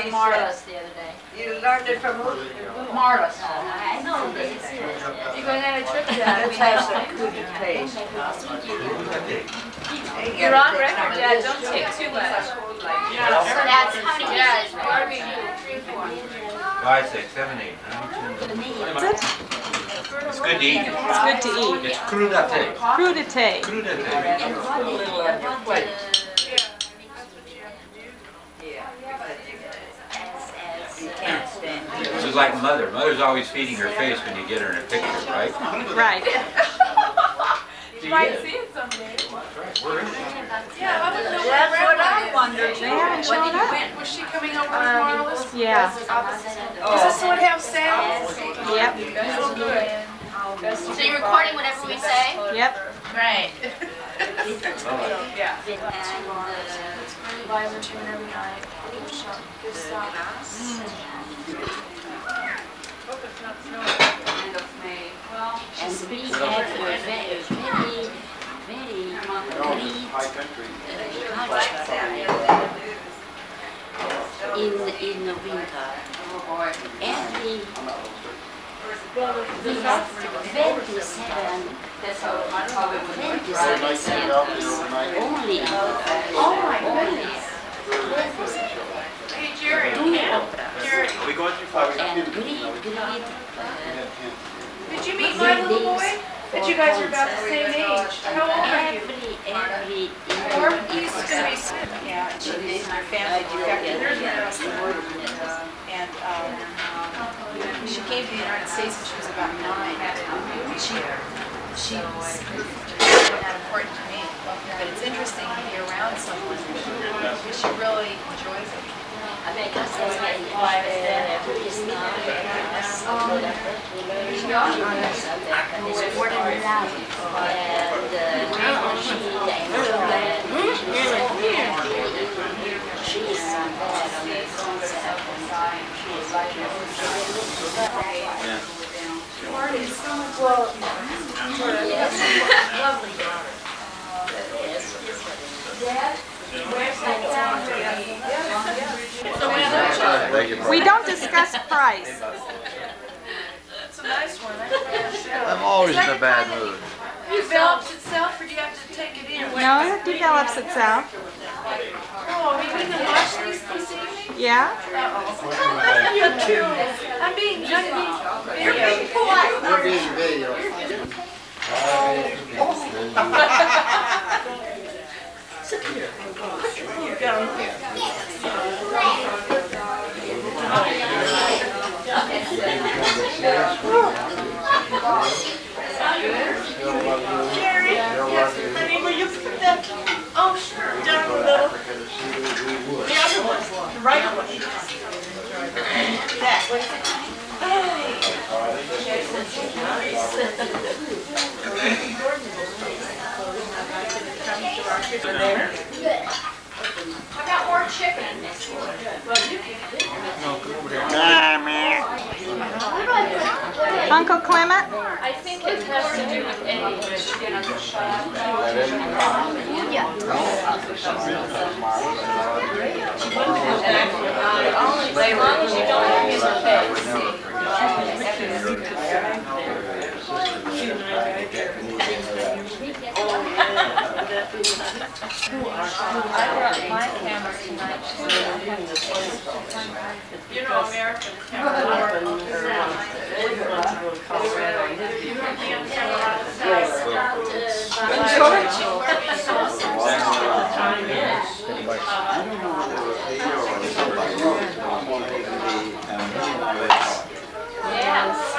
from Marla's the other day. You learned it from who? Marla's. I know this is it. You going on a trip to that? Let's have some good taste. You're on record, Dad. Don't take too much. So that's how many Yeah, pieces? you are being 3, 4. 5, 6, 7, 8, 9, 10. It's good to eat. It's good to eat. It's crudité. Crudité. Crudité. And what You can't stand it. This is like mother. Mother's always feeding her face when you get her in a picture, right? Right. You might see it someday. We're in it. Yeah, I wouldn't know That's where what Grandma I is. wondered. They haven't shown up. Was she coming over with Marla's? Yeah. Is this what have sound? Yep. Oh, good. So you're recording whatever we say? Yep. Right. Oh. Yeah. Buy her tune every night. Good stuff. Hope it's not snowing. End of May. Well, And we have a very green culture in the winter. Every we have 27 samples only. Oh my goodness. Hey, Jerry. Jerry. Are we going through 5? And green Did you meet my little boy? That you guys are about the same age. How old are you? every Or he's gonna be 6. Yeah, and her family defected. There's the rest of the word. And she came to the United States when she was about 9. She was not important to me, but it's interesting to be around someone because she really enjoys it. I mean, I said life is not more than love and she's Lovely daughter. We don't discuss price. It's a nice one. I'm always in a bad mood. It develops itself, or do you have to take it in? No, it develops itself. Oh, I mean, we can watch these this evening? Yeah? You're cute. I'm being You're being polite. We're being video. Jerry, honey, will you put that? Oh, sure. Down a little. The other one, the right one. That. I got more chicken. Uncle Clement? I think it has to do with age. As long as you don't have I brought my camera tonight. You know, American camera.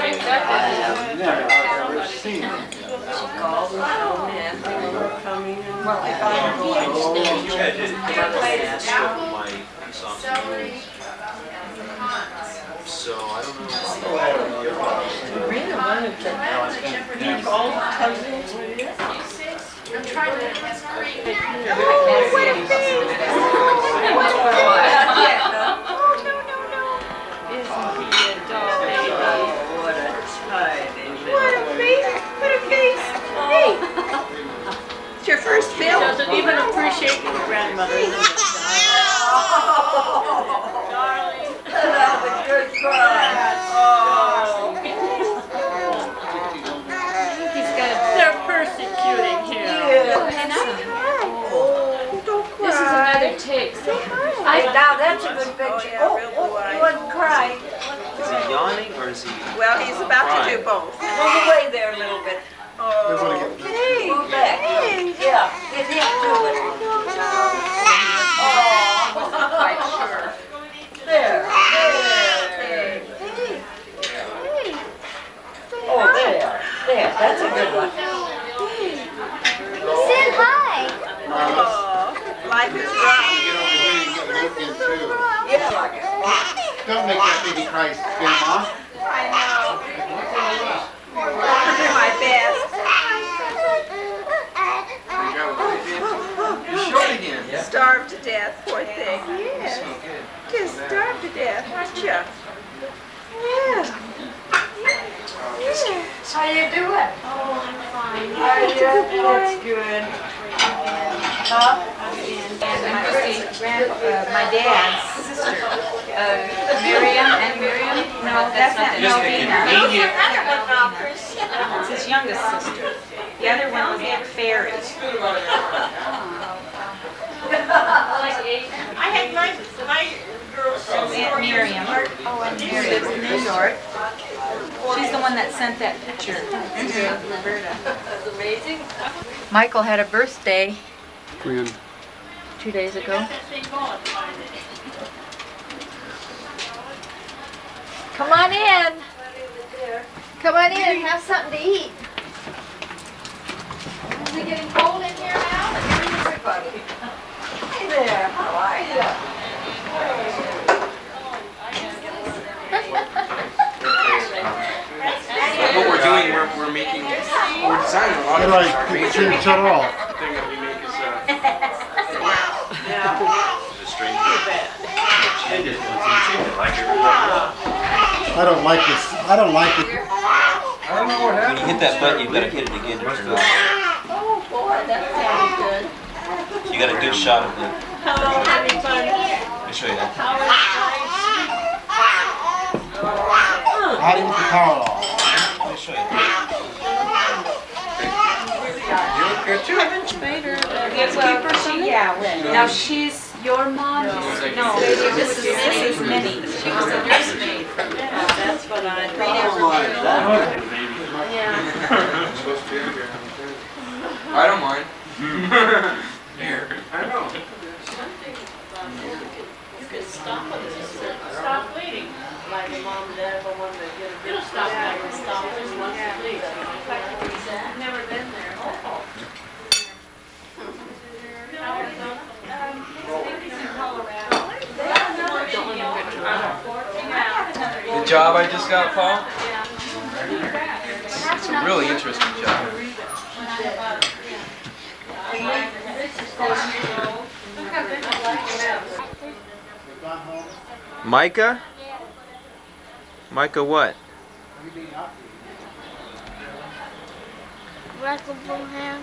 I've never seen them. Well, if I So I don't know. Rena wanted to meet all the cousins. I'm trying to get this green. Oh, what a face! What a face! Isn't he a doll baby? What a tiny What a face! What a face! Hey! It's your first film. Doesn't even appreciate your grandmother. Darling. Well, he's about to do both. Move away there a little bit. Okay. Move back. Yeah, get him to it. Oh, wasn't quite sure. There. Oh, there. There, that's a good one. Say hi. Oh, life is rough. Get over here and get looking too. Yeah, like it. Don't make that baby cry, Grandma. I know. I'll do my best. You showed again. Yeah. Starved to death, poor thing. Yes. Just starved to death, aren't you? Yeah. How you doing? Oh, I'm fine. That's good. Huh? And my dad's sister. Miriam and Miriam? No, that's not Just a Novena. convenient. It's his youngest sister. The other one was Aunt Fairy. I had my girls. Aunt Miriam. Oh, and Mary lives in New York. She's the one that sent that picture of Roberta. That's amazing. Michael had a birthday When 2 days ago. Come on in. Come on in and have something to eat. Is it getting cold in here now? Everybody. Hey there, how are you? What we're doing, we're making, we're designing a lot How of do these. Our I main turn it off? thing that we make is It's a strange. Change it, like everybody. I don't like this. I don't like it. I don't know what When you happened. hit that button, you've got to hit it again to turn it off. Oh boy, that sounds good. You got a good shot of it. Hello, having fun? Let me show you that. How do you put the power off? Let me show you that. You look good too. Now she's your mom? No, this is Minnie. She was a nursemaid. That's what I I don't mind. Here. I know. You can stop waiting. Like your mom and dad will want to get a bit of stop. Stop just once to leave. I've never been there. The job I just got, Paul? It's a really interesting job. Micah? Micah what? Michael Bohannon.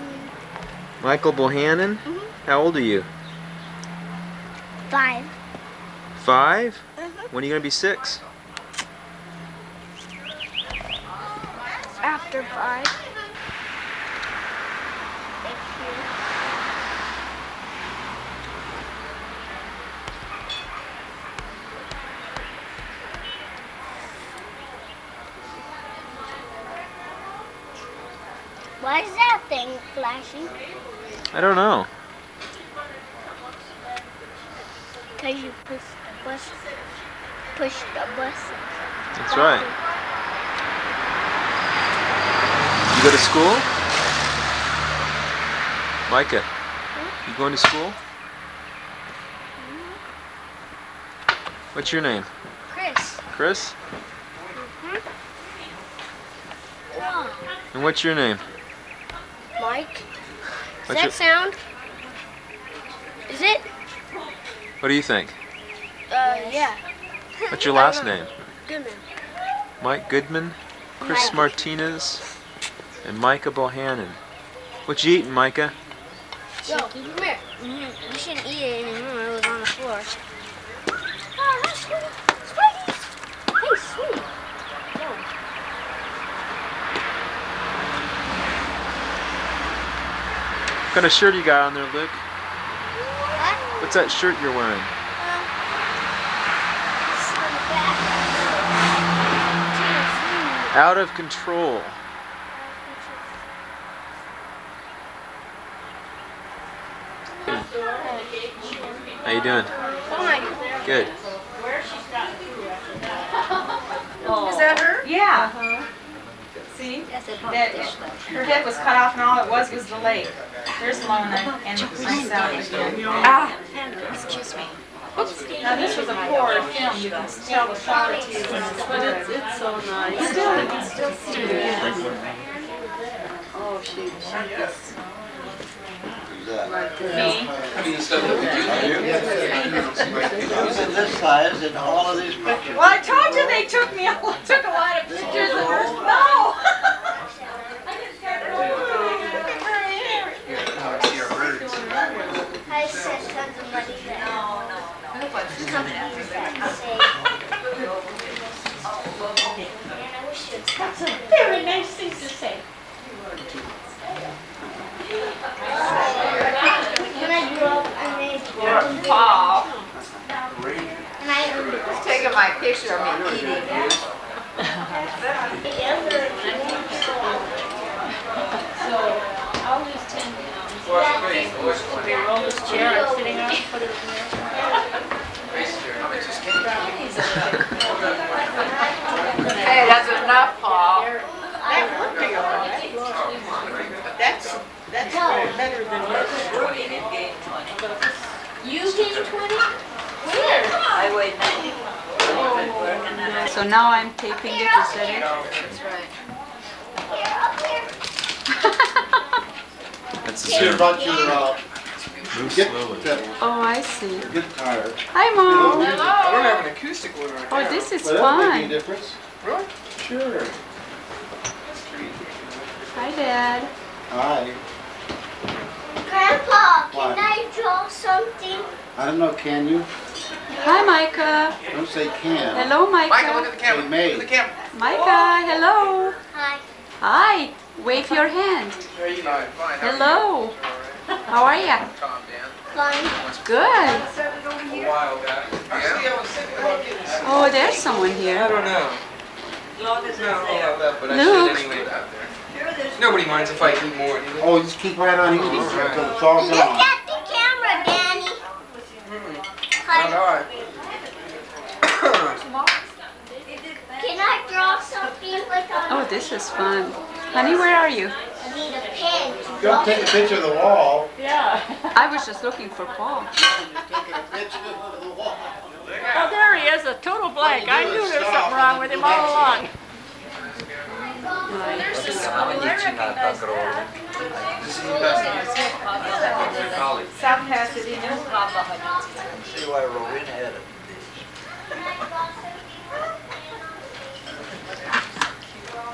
Michael Bohannon? How old are you? 5. 5? When are you going to be 6? After 5. Why is that thing flashing? I don't know. Because you push the bus. Push the bus. That's right. You go to school? Micah, you going to school? What's your name? Chris. Chris? And what's your name? Mike. Does What's that your- sound? Is it? What do you think? Yeah. What's your last name? Goodman. Mike Goodman, Chris Mike. Martinez, and Micah Bohannon. What you eating, Micah? Yo, come here. You shouldn't eat it anymore. It was on the floor. Oh, that's sweet. Sweet. Hey, sweet. Yo. What kind of shirt you got on there, Luke? What? What's that shirt you're wearing? It's on the back. Out of control. How you doing? Fine. Good. Is that her? Yeah. See? That, her head was cut off and all it was the leg. There's Lona and myself again. Ah, excuse me. Oops. Now this was a poor film. You can tell the quality is But it's so nice. Still, You can still see it. Oh, she is. me. I mean, the stuff that we Using this size in all of these pictures. Well, I told you they took me. Took a lot of pictures of her. No. I sent tons of money there. Coming after that and say, man, I wish you'd stop. That's a very nice thing to say. When I grew up, I made Paul. and I earned it. He's taking my picture of me eating. So, all these 10 pounds. They roll this chair I'm sitting on, put it in there. Hey, that's enough, Paul. That would be all right. That's better than You gained 20? Where? I weighed 90. So now I'm taping it, is that it? That's right. That's a She zero. brought you Move get slowly. the Oh, I see. guitar. Hi, Mom. I don't have an acoustic one right Oh, now. this is Well, that make any fun. difference? Really? Sure. Hi, Dad. Hi. Grandpa, What? can I draw something? I don't know, can you? Hi, Micah. Don't say can. Hello, Michael, look Micah. at the camera. Hey, May. Look at the camera. Micah, hello. Hi. Hi. Wave your hand. Fine, fine. How are you? Hello. How are ya? Calm down. Fine. Good. A while back. Actually, I was thinking about getting this. Oh, there's someone I here. don't know. It's not all that, but I Luke. should anyway out there. Nobody minds if I eat more. do they? Oh, just keep right on eating until it's all Look gone. at the camera, Danny. Not Hi. hard. Can I draw something like on? Oh, this is fun. Honey, where are you? I need a pen to draw. Don't take a picture of the wall. Yeah. I was just looking for Paul. Taking a picture of the wall. Oh, there he is, a total blank. I knew there was something wrong with him all along. There's the school, I recognize that. South Pasadena. See why Rowena had it.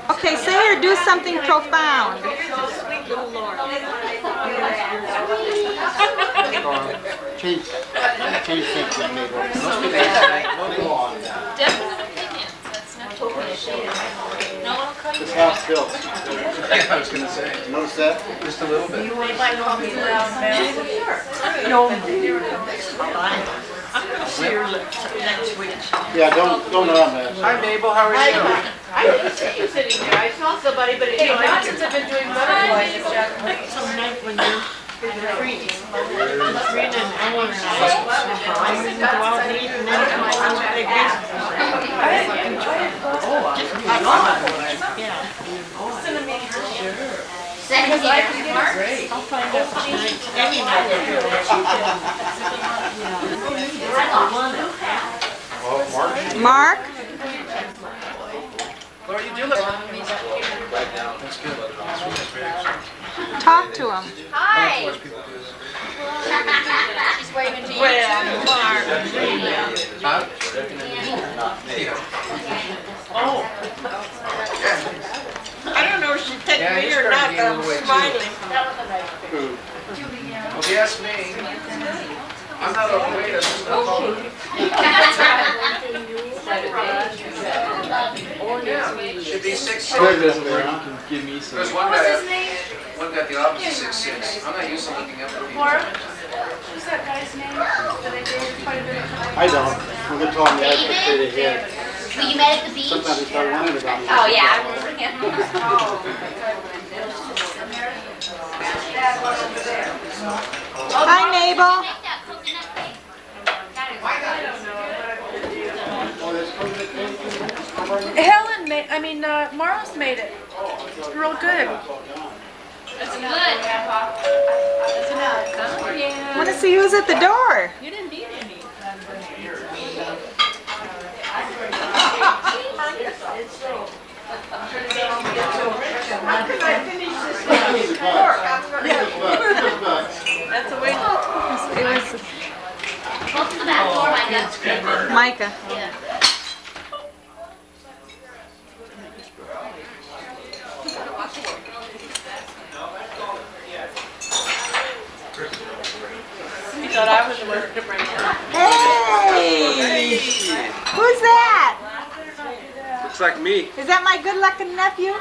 Okay, say or do something profound. Change things with me. Go on. This house built. Yeah, I was gonna say. Notice that? Just a little bit. Yeah, don't run that. Hi, Mabel. How are you? I didn't see you sitting there. I saw somebody, but it Hey, was not since I've been doing butterflies, it's some night when you're free. Sabrina and Ellen and I go out and eat and then come home and big business. Yeah. Second year. I'll find out tonight. Any night. Mark, What are you doing? That's good. talk to him. Hi. She's waving to you. Huh? Oh. I don't know if she picked Yeah, me he's or not, starting to but gain a I'm little weight, too. smiling. Well, if you ask me, I'm not overweight. I'm just not tall. Should be 6'6". Give me some. There's one guy. One got the opposite 6'6". I'm not used to looking up at people. Who's that guy's name that I dated quite a bit of time? I don't. We're gonna tell me I put straight ahead. Well, you met at the beach? Sometimes I start wondering about me. Oh, yeah, I Hi, Mabel. Make that coconut cake. Helen made, Marlo's made it. Real good. It's good. I want to see who's at the door. You didn't need any. That's the way. It was Go to the back door, my God. Micah. Yeah. You thought I was the one to bring it. Hey! Who's that? Looks like me. Is that my good-looking nephew?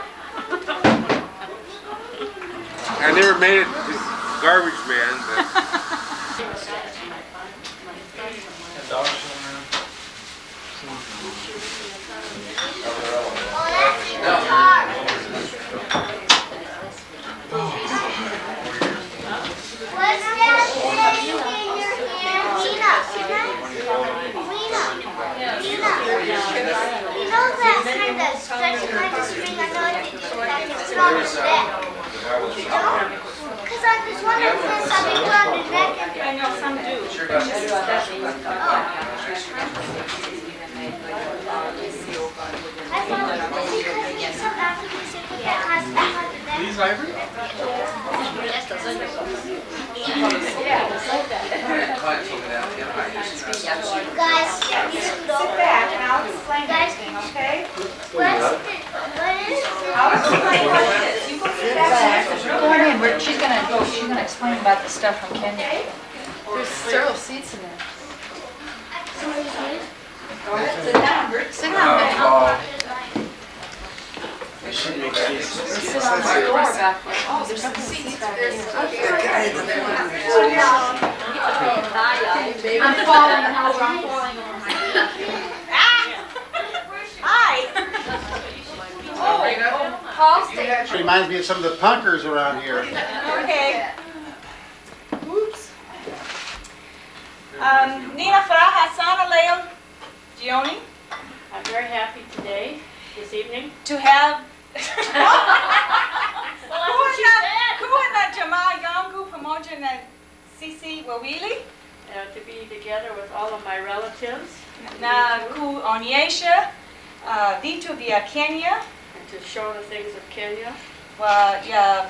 I never made it this garbage man, but What's that thing in your hand? You know that kind of stretchy kind of string I know that you put on the neck? You don't? Because I was wondering if something put on the neck. I know some do. I thought because in South Africa they put that kind of stuff on the neck. these ivory? You guys, you scoot over. Back and I'll explain Guys, everything, okay? what is I'll explain what it is. You go sit back. Go on in. She's gonna explain about the stuff from Kenya. There's several seats in there. Go ahead, sit down, Bert. Sit down, man. Sit on the floor back there. Oh, there's some seats back there. I'm falling over. I'm falling over. Hi. Paul, stay. Reminds me of some of the punkers around here. Okay. Oops. Nina Fraha Sana Leo Gioni I'm very happy today, this evening. to have Kuana Jamal Yangu pamoja na Sisi Wawili To be together with all of my relatives na kuonyesha vitu vya Kenya and to show the things of Kenya. ya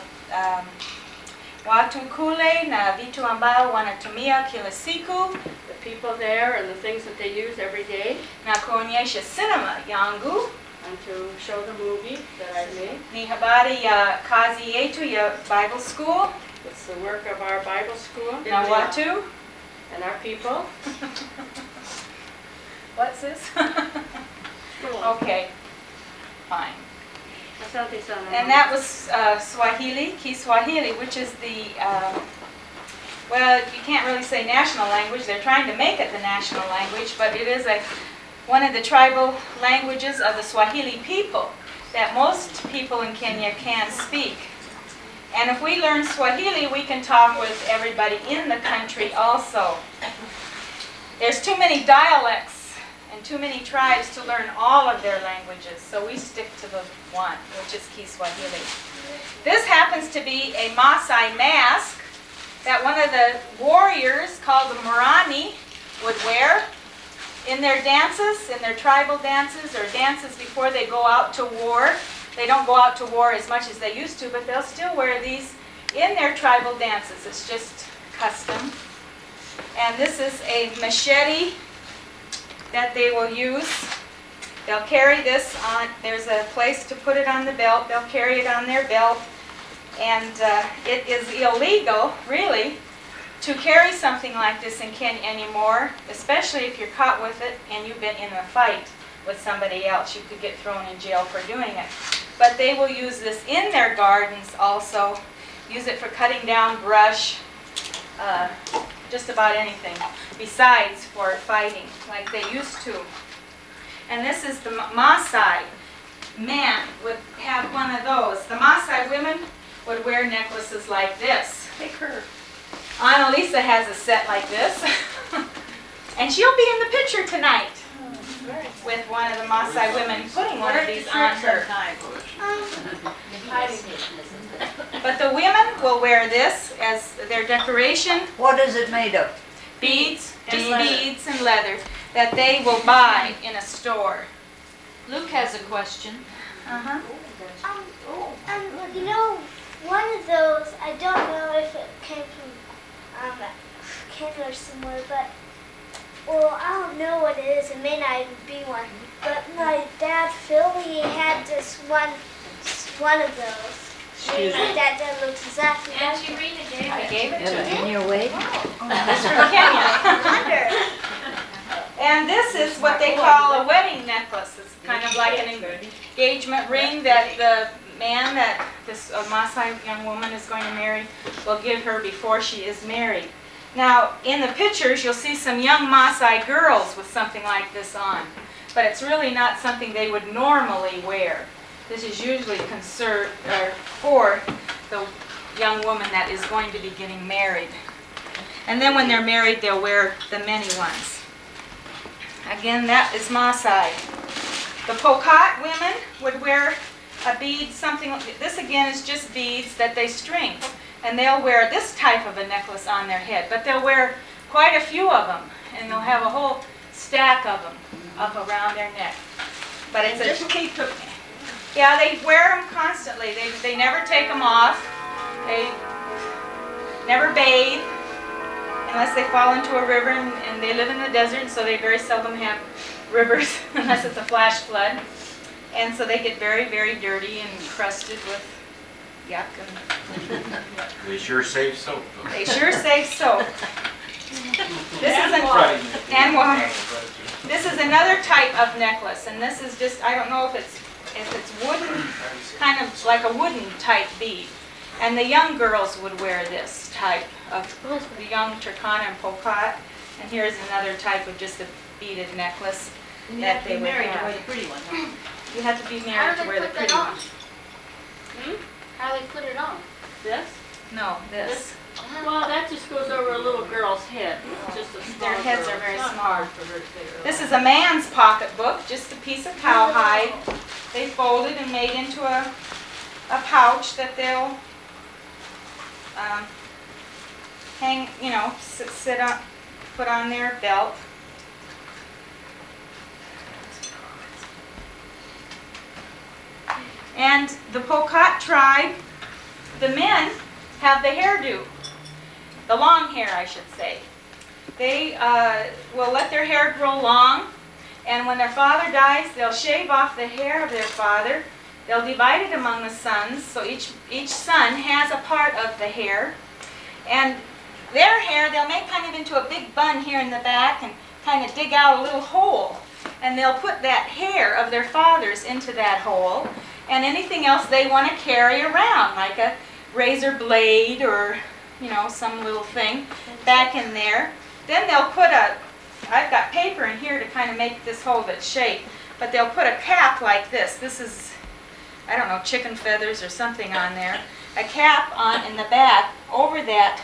watu kule na vitu ambao wanatumia kila siku The people there and the things that they use every day, na kuonyesha cinema yangu. and to show the movie that I made. Ni habari ya kazi yetu ya Bible School It's the work of our Bible school na watu. and our people. What's this? Okay, fine. Asante sana. And that was Swahili, Kiswahili, which is the, well, you can't really say national language. They're trying to make it the national language, but it is one of the tribal languages of the Swahili people that most people in Kenya can speak. And if we learn Swahili, we can talk with everybody in the country also. There's too many dialects and too many tribes to learn all of their languages, so we stick to the one, which is Kiswahili. This happens to be a Maasai mask that one of the warriors called the Morani would wear in their dances, in their tribal dances, or dances before they go out to war. They don't go out to war as much as they used to, but they'll still wear these in their tribal dances. It's just custom. And this is a machete that they will use. They'll carry this on, there's a place to put it on the belt. They'll carry it on their belt. And it is illegal, really, to carry something like this in Kenya anymore, especially if you're caught with it and you've been in a fight with somebody else. You could get thrown in jail for doing it. But they will use this in their gardens also, use it for cutting down brush, just about anything, besides for fighting, like they used to. And this is the Maasai man would have one wear necklaces like this. Take her. Annalisa has a set like this. And she'll be in the picture tonight with one of the Maasai women putting one of these on her. But the women will wear this as their decoration. What is it made of? Beads, beads and leather that they will buy in a store. Luke has a question. Uh-huh. You know, one of those, I don't know if it came from Canada or somewhere, but, well, I don't know what it is. It may not even be one. But my dad, Phil, he had this one of those. My dad looks exactly like it. I gave it to him. In your way? This is from Kenya. And this is what they call a wedding necklace. It's kind of like an engagement ring that the man that this Maasai young woman is going to marry will give her before she is married. Now, in the pictures, you'll see some young Maasai girls with something like this on. But it's really not something they would normally wear. This is usually for the young woman that is going to be getting married. And then when they're married, they'll wear the many ones. Again, that is Maasai. The Pokot women would wear a bead, something like this. Again is just beads that they string. And they'll wear this type of a necklace on their head. But they'll wear quite a few of them. And they'll have a whole stack of them up around their neck. But it's just keep. Yeah, they wear them constantly. They never take them off. They never bathe unless they fall into a river, and they live in the desert, so they very seldom have rivers unless it's a flash flood. And so they get very, very dirty and crusted with yuck. They sure save soap. They sure save soap. This is another type of necklace, and this is just, I don't know if it's wooden, kind of like a wooden type bead. And the young girls would wear this type of, the young Turkana and Pokot. And here's another type of just a beaded necklace that they would have. the pretty one, huh? You have to be married to wear the pretty one. How do they put it on? This? No, this. Well, that just goes over a little girl's head. It's just a small Their heads girl. are very It's not small. hard for her to figure This out. is a man's pocketbook, just a piece of cowhide. They folded and made into a pouch that they'll hang, sit on, put on their belt. And the Pokot tribe, the men have the hairdo, the long hair, I should say. They will let their hair grow long, and when their father dies, they'll shave off the hair of their father. They'll divide it among the sons, so each son has a part of the hair. And their hair, they'll make kind of into a big bun here in the back and kind of dig out a little hole. And they'll put that hair of their fathers into that hole, and anything else they want to carry around, like a razor blade or, some little thing back in there. Then they'll put I've got paper in here to kind of make this hold its shape, but they'll put a cap like this. This is, I don't know, chicken feathers or something on there. A cap on in the back over that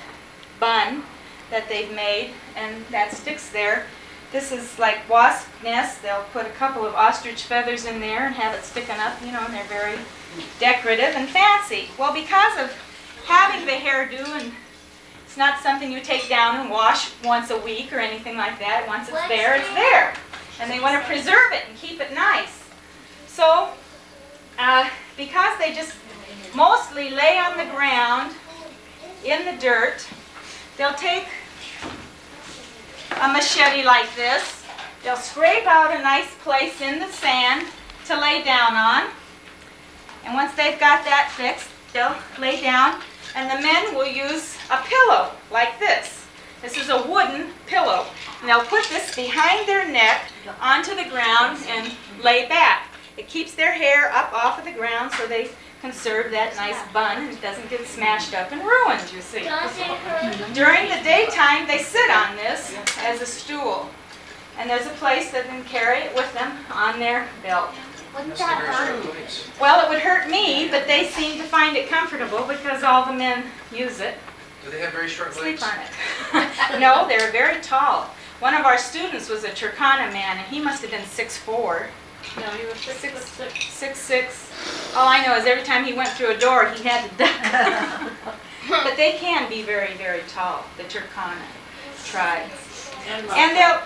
bun that they've made, and that sticks there. This is like wasp nest. They'll put a couple of ostrich feathers in there and have it sticking up, and they're very decorative and fancy. Well, because of having the hairdo, and it's not something you take down and wash once a week or anything like that. Once it's there, it's there. And they want to preserve it and keep it nice. So, because they just mostly lay on the ground in the dirt, they'll take a machete like this. They'll scrape out a nice place in the sand to lay down on. And once they've got that fixed, they'll lay down, and the men will use a pillow like this. This is a wooden pillow. And they'll put this behind their neck onto the ground and lay back. It keeps their hair up off of the ground so they conserve that nice bun and it doesn't get smashed up and ruined, you see. During the daytime, they sit on this as a stool. And there's a place that they can carry it with them on their belt. Wouldn't that hurt? Well, it would hurt me, but they seem to find it comfortable because all the men use it. Do they have very short legs? Sleep on it. No, they're very tall. One of our students was a Turkana man, and he must have been 6'4". No, he was 6'6". All I know is every time he went through a door, he had to duck. But they can be very, very tall, the Turkana tribe. And they'll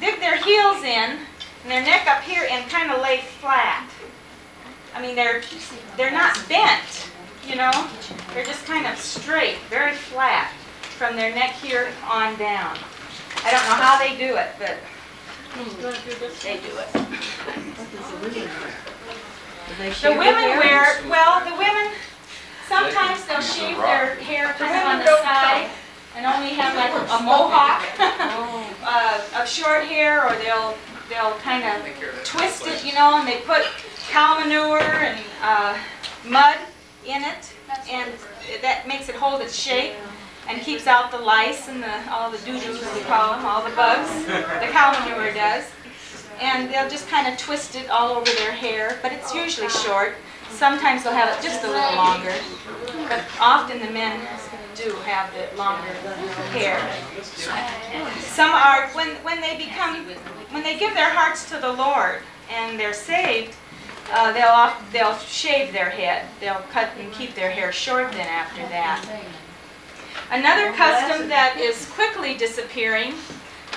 dig their heels in, and their neck up here, and kind of lay flat. I mean, they're not bent, you know. They're just kind of straight, very flat, from their neck here on down. I don't know how they do it, but they do it. The women wear, sometimes they'll shave their hair kind of on the side and only have like a mohawk of short hair, or they'll kind of twist it, you know, and they put cow manure and mud in it, and that makes it hold its shape and keeps out the lice and all the doo-doos, we call them, all the bugs. The cow manure does. And they'll just kind of twist it all over their hair, but it's usually short. Sometimes they'll have it just a little longer, but often the men do have the longer hair. Some are, when they give their hearts to the Lord and they're saved, they'll shave their head. They'll cut and keep their hair short then after that. Another custom that is quickly disappearing,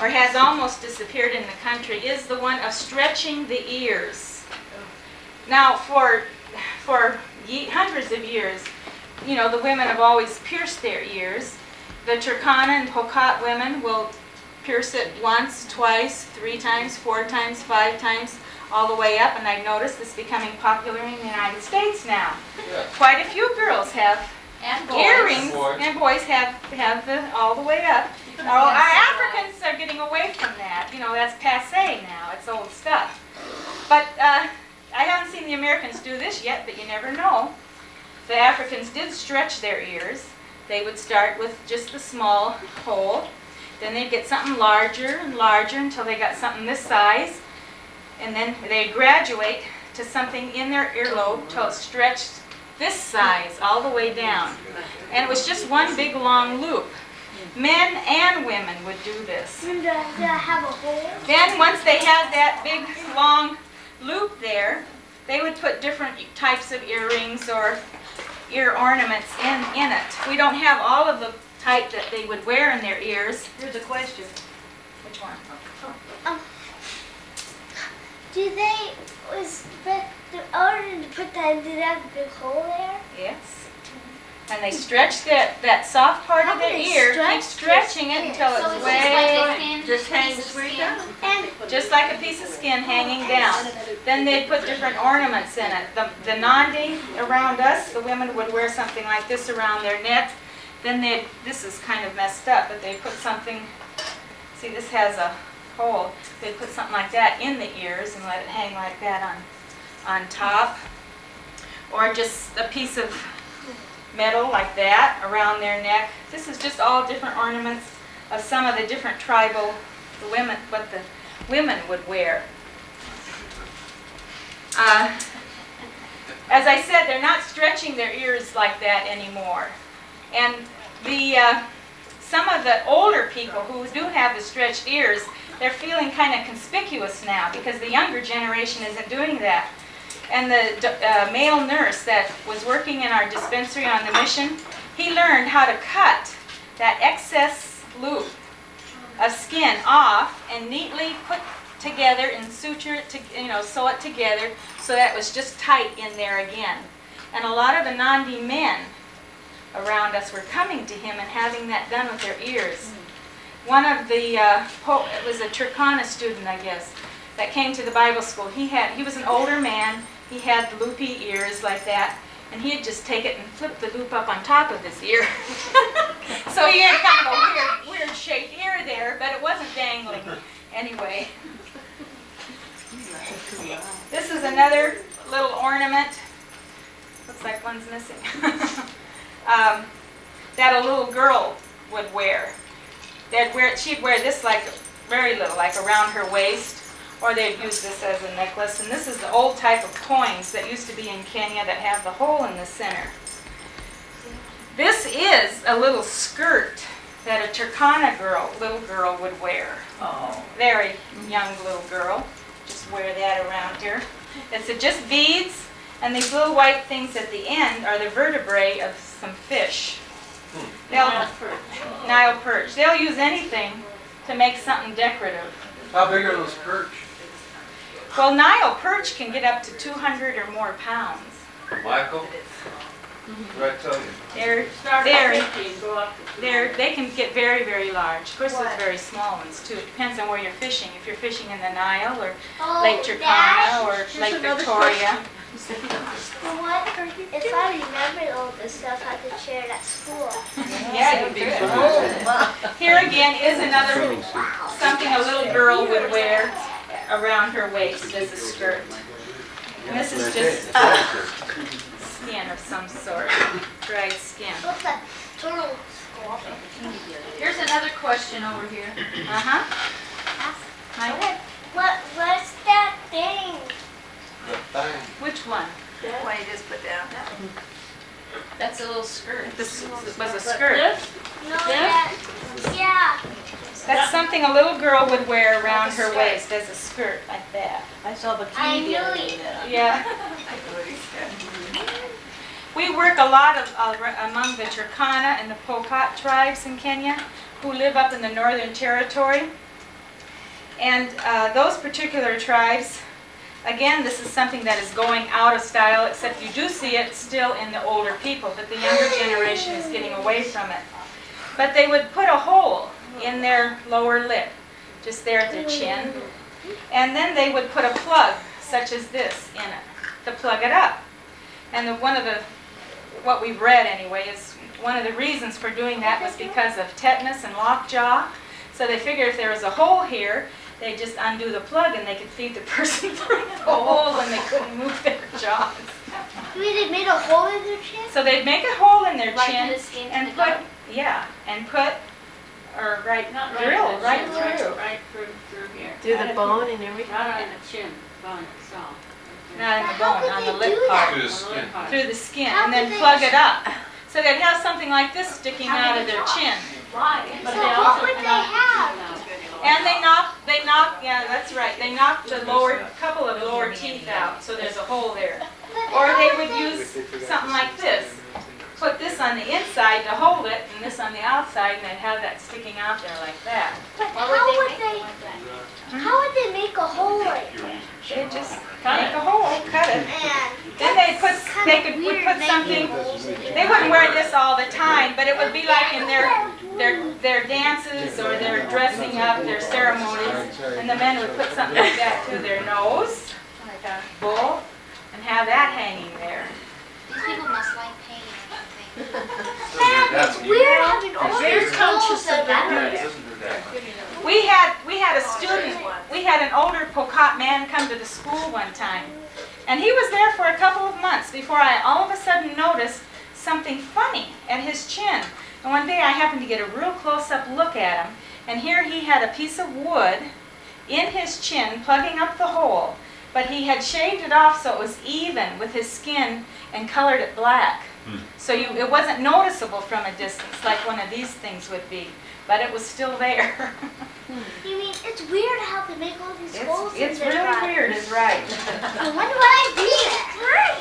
or has almost disappeared in the country, is the one of stretching the ears. Now, for hundreds of years, you know, the women have always pierced their ears. The Turkana and Pokot women will pierce it once, twice, 3 times, 4 times, 5 times, all the way up, and I've noticed it's becoming popular in the United States now. Quite a few girls have earrings, and boys have all the way up. Our Africans are getting away from that. You know, that's passé now. It's old stuff. But I haven't seen the Americans do this yet, but you never know. The Africans did stretch their ears. They would start with just the small hole. Then they'd get something larger and larger until they got something this size. And then they'd graduate to something in their earlobe until it stretched this size all the way down. And it was just one big long loop. Men and women would do this. Do I have a hole? Then once they had that big long loop there, they would put different types of earrings or ear ornaments in it. We don't have all of the type that they would wear in their ears. Here's a question. Which one? Do they, in order to put that, do they have a big hole there? Yes. And they stretch that soft part How of their can they ear, stretch keep stretching it until So it's it's way, Just hangs right down. And just like a piece of skin hanging down. Then they'd put different ornaments in it. The Nandi around us, the women would wear something like this around their neck. Then this is kind of messed up, but they put something, see this has a hole. They'd put something like that in the ears and let it hang like that on top. Or just a piece of metal like that around their neck. This is just all different ornaments of some of the different tribal, what the women would wear. As I said, they're not stretching their ears like that anymore. And some of the older people who do have the stretched ears, they're feeling kind of conspicuous now because the younger generation isn't doing that. And the male nurse that was working in our dispensary on the mission, he learned how to cut that excess loop of skin off and neatly put together and suture it, sew it together so that it was just tight in there again. And a lot of the Nandi men around us were coming to him and having that done with their ears. One of the, it was a Turkana student, I guess, that came to the Bible school. He was an older man. He had loopy ears like that, and he'd just take it and flip the loop up on top of his ear. So he had kind of a weird shaped ear there, but it wasn't dangling anyway. This is another little ornament. Looks like one's missing. That a little girl would wear. She'd wear this like very little, like around her waist, or they'd use this as a necklace. And this is the old type of coins that used to be in Kenya that have the hole in the center. This is a little skirt that a Turkana little girl would wear. Oh. Very young little girl. Just wear that around her. It's just beads, and these little white things at the end are the vertebrae of some fish. Nile perch. They'll use anything to make something decorative. How big are those perch? Well, Nile perch can get up to 200 or more pounds. Michael? What did I tell you? They can get very, very large. Of course, there's very small ones too. It depends on where you're fishing. If you're fishing in the Nile or Lake Turkana or Lake Victoria. What if I remembered all this stuff I could share it at school? Yeah, you could. Here again is another something a little girl would wear around her waist as a skirt. And this is just skin of some sort, dried skin. What's that turtle? Here's another question over here. What's that thing? Which one? That one you just put down. That's a little skirt. This was a skirt. No, yeah. That's something a little girl would wear around her waist as a skirt, like that. I saw bikini I the knew other you. day. Yeah. We work a lot among the Turkana and the Pokot tribes in Kenya who live up in the Northern Territory. And those particular tribes, again, this is something that is going out of style, except you do see it still in the older people, but the younger generation is getting away from it. But they would put a hole in their lower lip, just there at their chin, and then they would put a plug, such as this, in it, to plug it up. And what we've read anyway, is one of the reasons for doing that was because of tetanus and lockjaw. So they figured if there was a hole here, they just undo the plug and they could feed the person through the hole and they couldn't move their jaws. You mean they made a hole in their chin? So they'd make a hole in their Right chin through the skin and to the put, right through. Right through here. Through the bone and everything? Not on the chin, bone itself. Not in the How bone, could on they the lip do part. Through the skin. Through the skin, How and then could they- plug it up. So they'd have something like this sticking out of their chin. Why? But So they what also would they knock have? the teeth And they knock, yeah, that's right, they knock the couple of lower teeth out, so there's a hole there. Or they would use something like this. Put this on the inside to hold it, and this on the outside, and they'd have that sticking out there like that. But How how would they make a hole like that? They'd just make a hole, cut it. And Then they put something, they wouldn't wear this all the time, but it would be like in their dances or their dressing up, their ceremonies, and the men would put something like that to their nose, like a bull, and have that hanging there. These people must like pain or something. it's weird having all Very these conscious holes of in that. that. We had a student, we had an older Pokot man come to the school one time, and he was there for a couple of months before I all of a sudden noticed something funny at his chin. And one day I happened to get a real close-up look at him, and here he had a piece of wood in his chin plugging up the hole, but he had shaved it off so it was even with his skin and colored it black. So it wasn't noticeable from a distance like one of these things would be, but it was still there. You mean it's weird how they make all these holes in It's their really body. weird, is right. I wonder what I do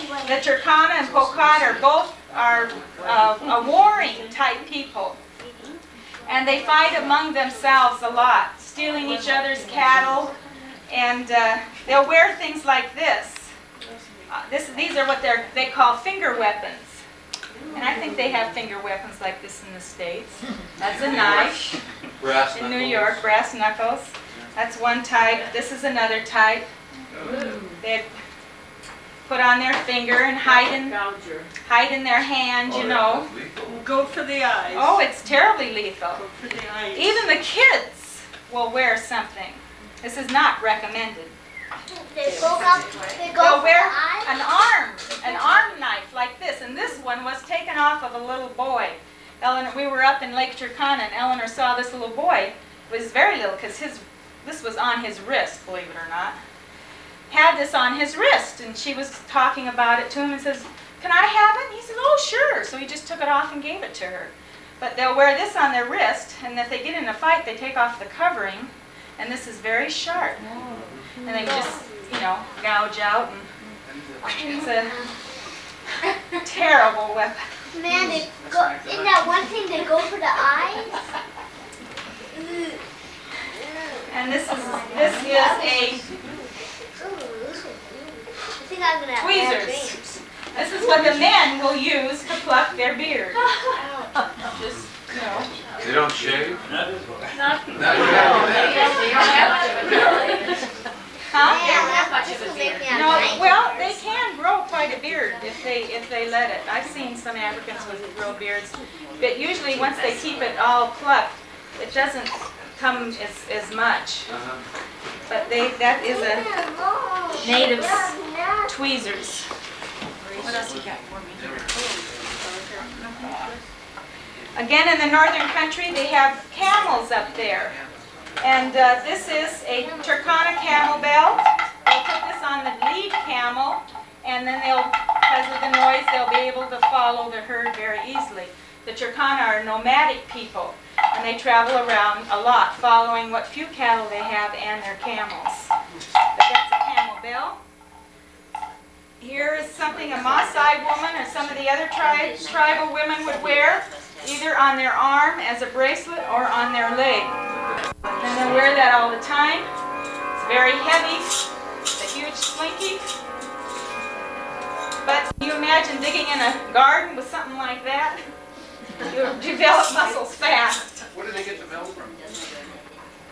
that. The Turkana and Pokot are both a warring type people, and they fight among themselves a lot, stealing each other's cattle, and they'll wear things like this. These are what they call finger weapons, and I think they have finger weapons like this in the States. That's a knife. Brass In New knuckles. York, brass knuckles. That's one type. This is another type. They'd put on their finger and hide in their hand, Oh, you yeah, know. that's lethal. Go for the eyes. Oh, it's terribly lethal. Go for the eyes. Even the kids will wear something. This is not recommended. They go up, they go They'll for wear the an eyes. arm knife like this, and this one was taken off of a little boy. Eleanor, we were up in Lake Turkana, and Eleanor saw this little boy. He was very little because his this was on his wrist, believe it or not, had this on his wrist, and she was talking about it to him and says, "Can I have it?" And he said, "Oh, sure." So he just took it off and gave it to her. But they'll wear this on their wrist, and if they get in a fight, they take off the covering, and this is very sharp. And they just, gouge out, and it's a terrible weapon. Man, isn't that one thing they go for the eyes? And this is a I think I'm gonna have bad tweezers. dreams. This is what the men will use to pluck their beard. Just, They don't shave? Huh? This will make me have No, nightmares. well, they can grow quite a beard if they let it. I've seen some Africans with grow beards, but usually once they keep it all plucked, it doesn't come as much. But that is a native's tweezers. What else you got for me? Again, in the northern country, they have camels up there. And this is a Turkana camel belt. They'll put this on the lead camel, and then because of the noise, they'll be able to follow the herd very easily. The Turkana are nomadic people, and they travel around a lot, following what few cattle they have and their camels. But that's a camel bell. Here is something a Maasai woman or some of the other tribal women would wear, either on their arm as a bracelet or on their leg. And they'll wear that all the time. It's very heavy. It's a huge slinky. But can you imagine digging in a garden with something like that? You develop muscles fast. Where do they get the bell from?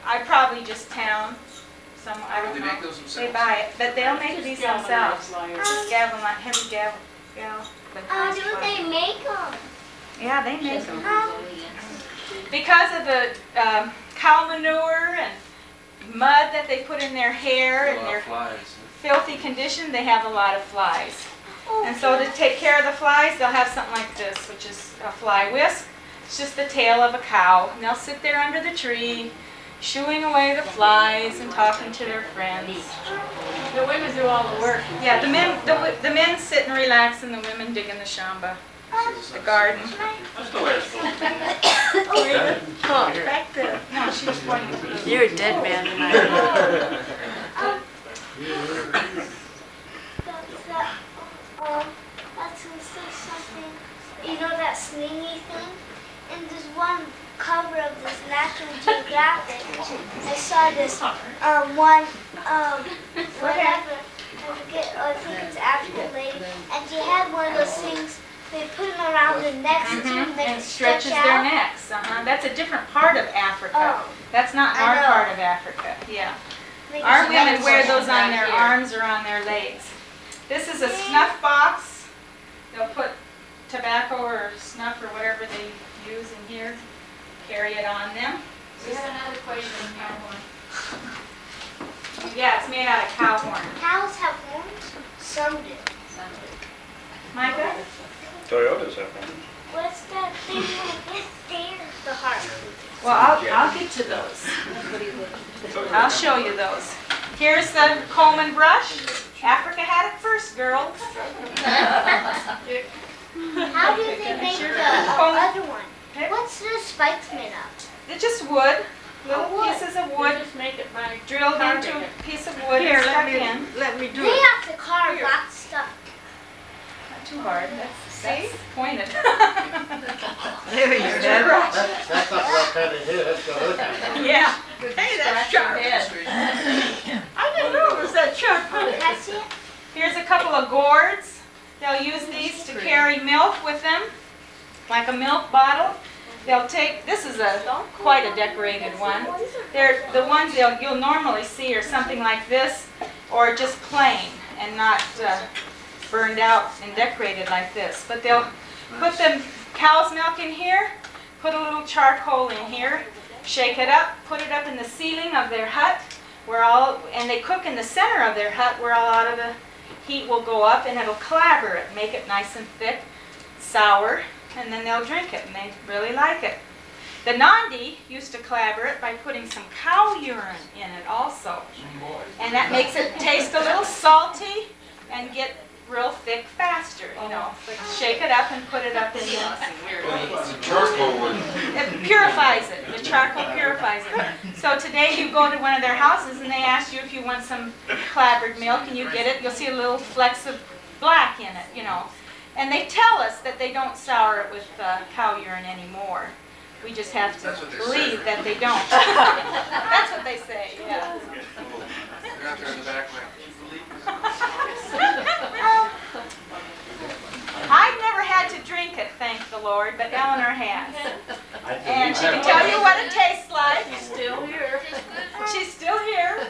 I probably just town. I don't They know. make those They themselves? buy it, but they'll make these themselves. Just heavy gavel. Do they make them? Yeah, they make them. Because of the cow manure and mud that they put in their hair and their Flies. filthy condition, they have a lot of flies. And so to take care of the flies, they'll have something like this, which is a fly whisk. It's just the tail of a cow. And they'll sit there under the tree, shooing away the flies and talking to their friends. The women do all the work. Yeah, the men sit and relax, and the women dig in the shamba, the garden. That's the way it's supposed to be. Back there. No, she was pointing to the... You're a dead man tonight. That's gonna say something. You know that swingy thing? And there's one cover of this National Geographic. I saw this one whatever. I forget. I think it's African lady, and she had one of those things. They put them around their necks to make And it stretches stretch their out. necks. That's a different part of Africa. Oh. That's not I our know. part of Africa. Yeah. Make Our it women stretch wear out. those on their arms or on their legs. This is a snuff box. They'll put tobacco or snuff or whatever they use in here. Carry it on them. We have another question in cowboy. Yeah, it's made out of cow horn. Cows have horns? Some do. Micah? Toyotas have one. What's that thing like this there? The heart. Well, I'll get to those. I'll show you those. Here's the comb and brush. Africa had it first, girls. How do they make the other one? What's the spikes made of? It's just wood. Little Oh, wood. pieces of We wood just make it by drilled carving into a it. piece of wood Here, and stuck in. let me do They it. have to carve that stuff. Not too hard. That's pointed. There you There's go. your brush. That's not the right kind of hit, that's the other kind. Yeah. Hey, that's sharp. Scratch your head. I didn't know it was that sharp. Can I see it? Here's a couple of gourds. They'll use these to carry milk with them, like a milk bottle. They'll take, this is quite a decorated one. They're the ones you'll normally see are something like this, or just plain and not burned out and decorated like this. But they'll put the cow's milk in here, put a little charcoal in here, shake it up, put it up in the ceiling of their hut, and they cook in the center of their hut where a lot of the heat will go up, and it'll clabber it, make it nice and thick, sour, and then they'll drink it, and they really like it. The Nandi used to collaborate by putting some cow urine in it also. And that makes it taste a little salty and get real thick faster, you know. But shake it up and put it up in the Charcoal. it purifies it. The charcoal purifies it. So today you go to one of their houses and they ask you if you want some clabbered milk and you get it. You'll see a little flecks of black in it, you know. And they tell us that they don't sour it with cow urine anymore. We just have to believe that they don't. That's what they say, yeah. You're out there in the back, I've never had to drink it, thank the Lord, but Eleanor has. And she can tell you what it tastes like. She's still here. She's still here.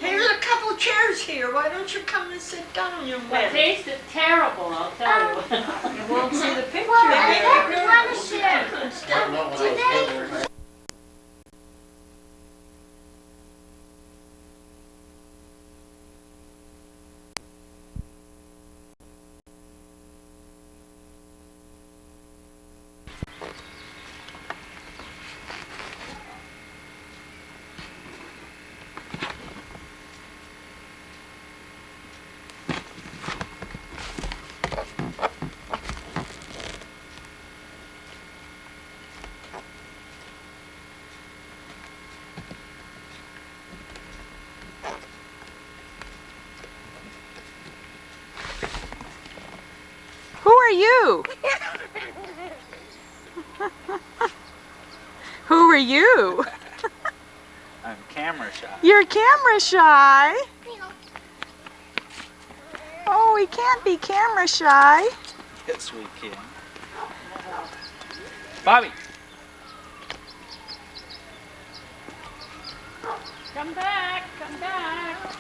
Here's a couple chairs here. Why don't you come and sit down, young It man? tasted terrible, I'll tell you. You won't see the picture. Well, I want to share. Don't know when I was there. Who are you? Who are you? I'm camera shy. You're camera shy. Oh, he can't be camera shy. Yes, we can. Bobby. Come back, come back.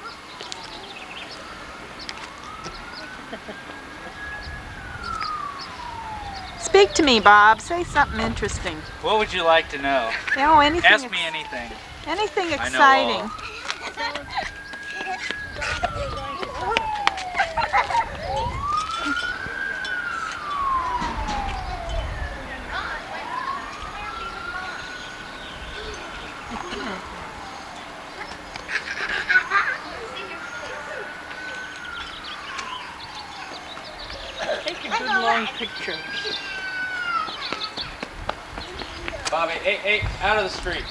Speak to me, Bob. Say something interesting. What would you like to know? No, anything. Ask me anything. Anything I know exciting. all. Take a good long picture. Bobby, hey, out of the street.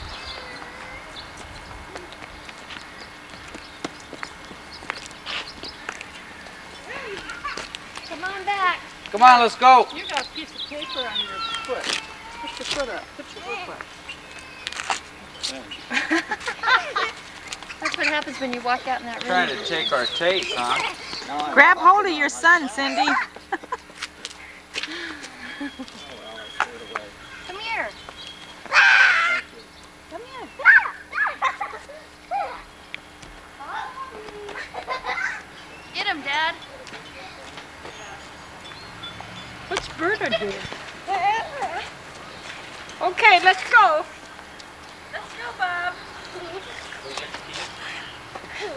Come on back. Come on, let's go. You got a piece of paper on your foot. Put your foot up. Put your foot up. That's what happens when you walk out in that room. Trying to take our taste, huh? Grab hold of your son, Cindy. Come here. Come here. Get him, Dad. What's Berta doing? Okay, let's go. Let's go, Bob.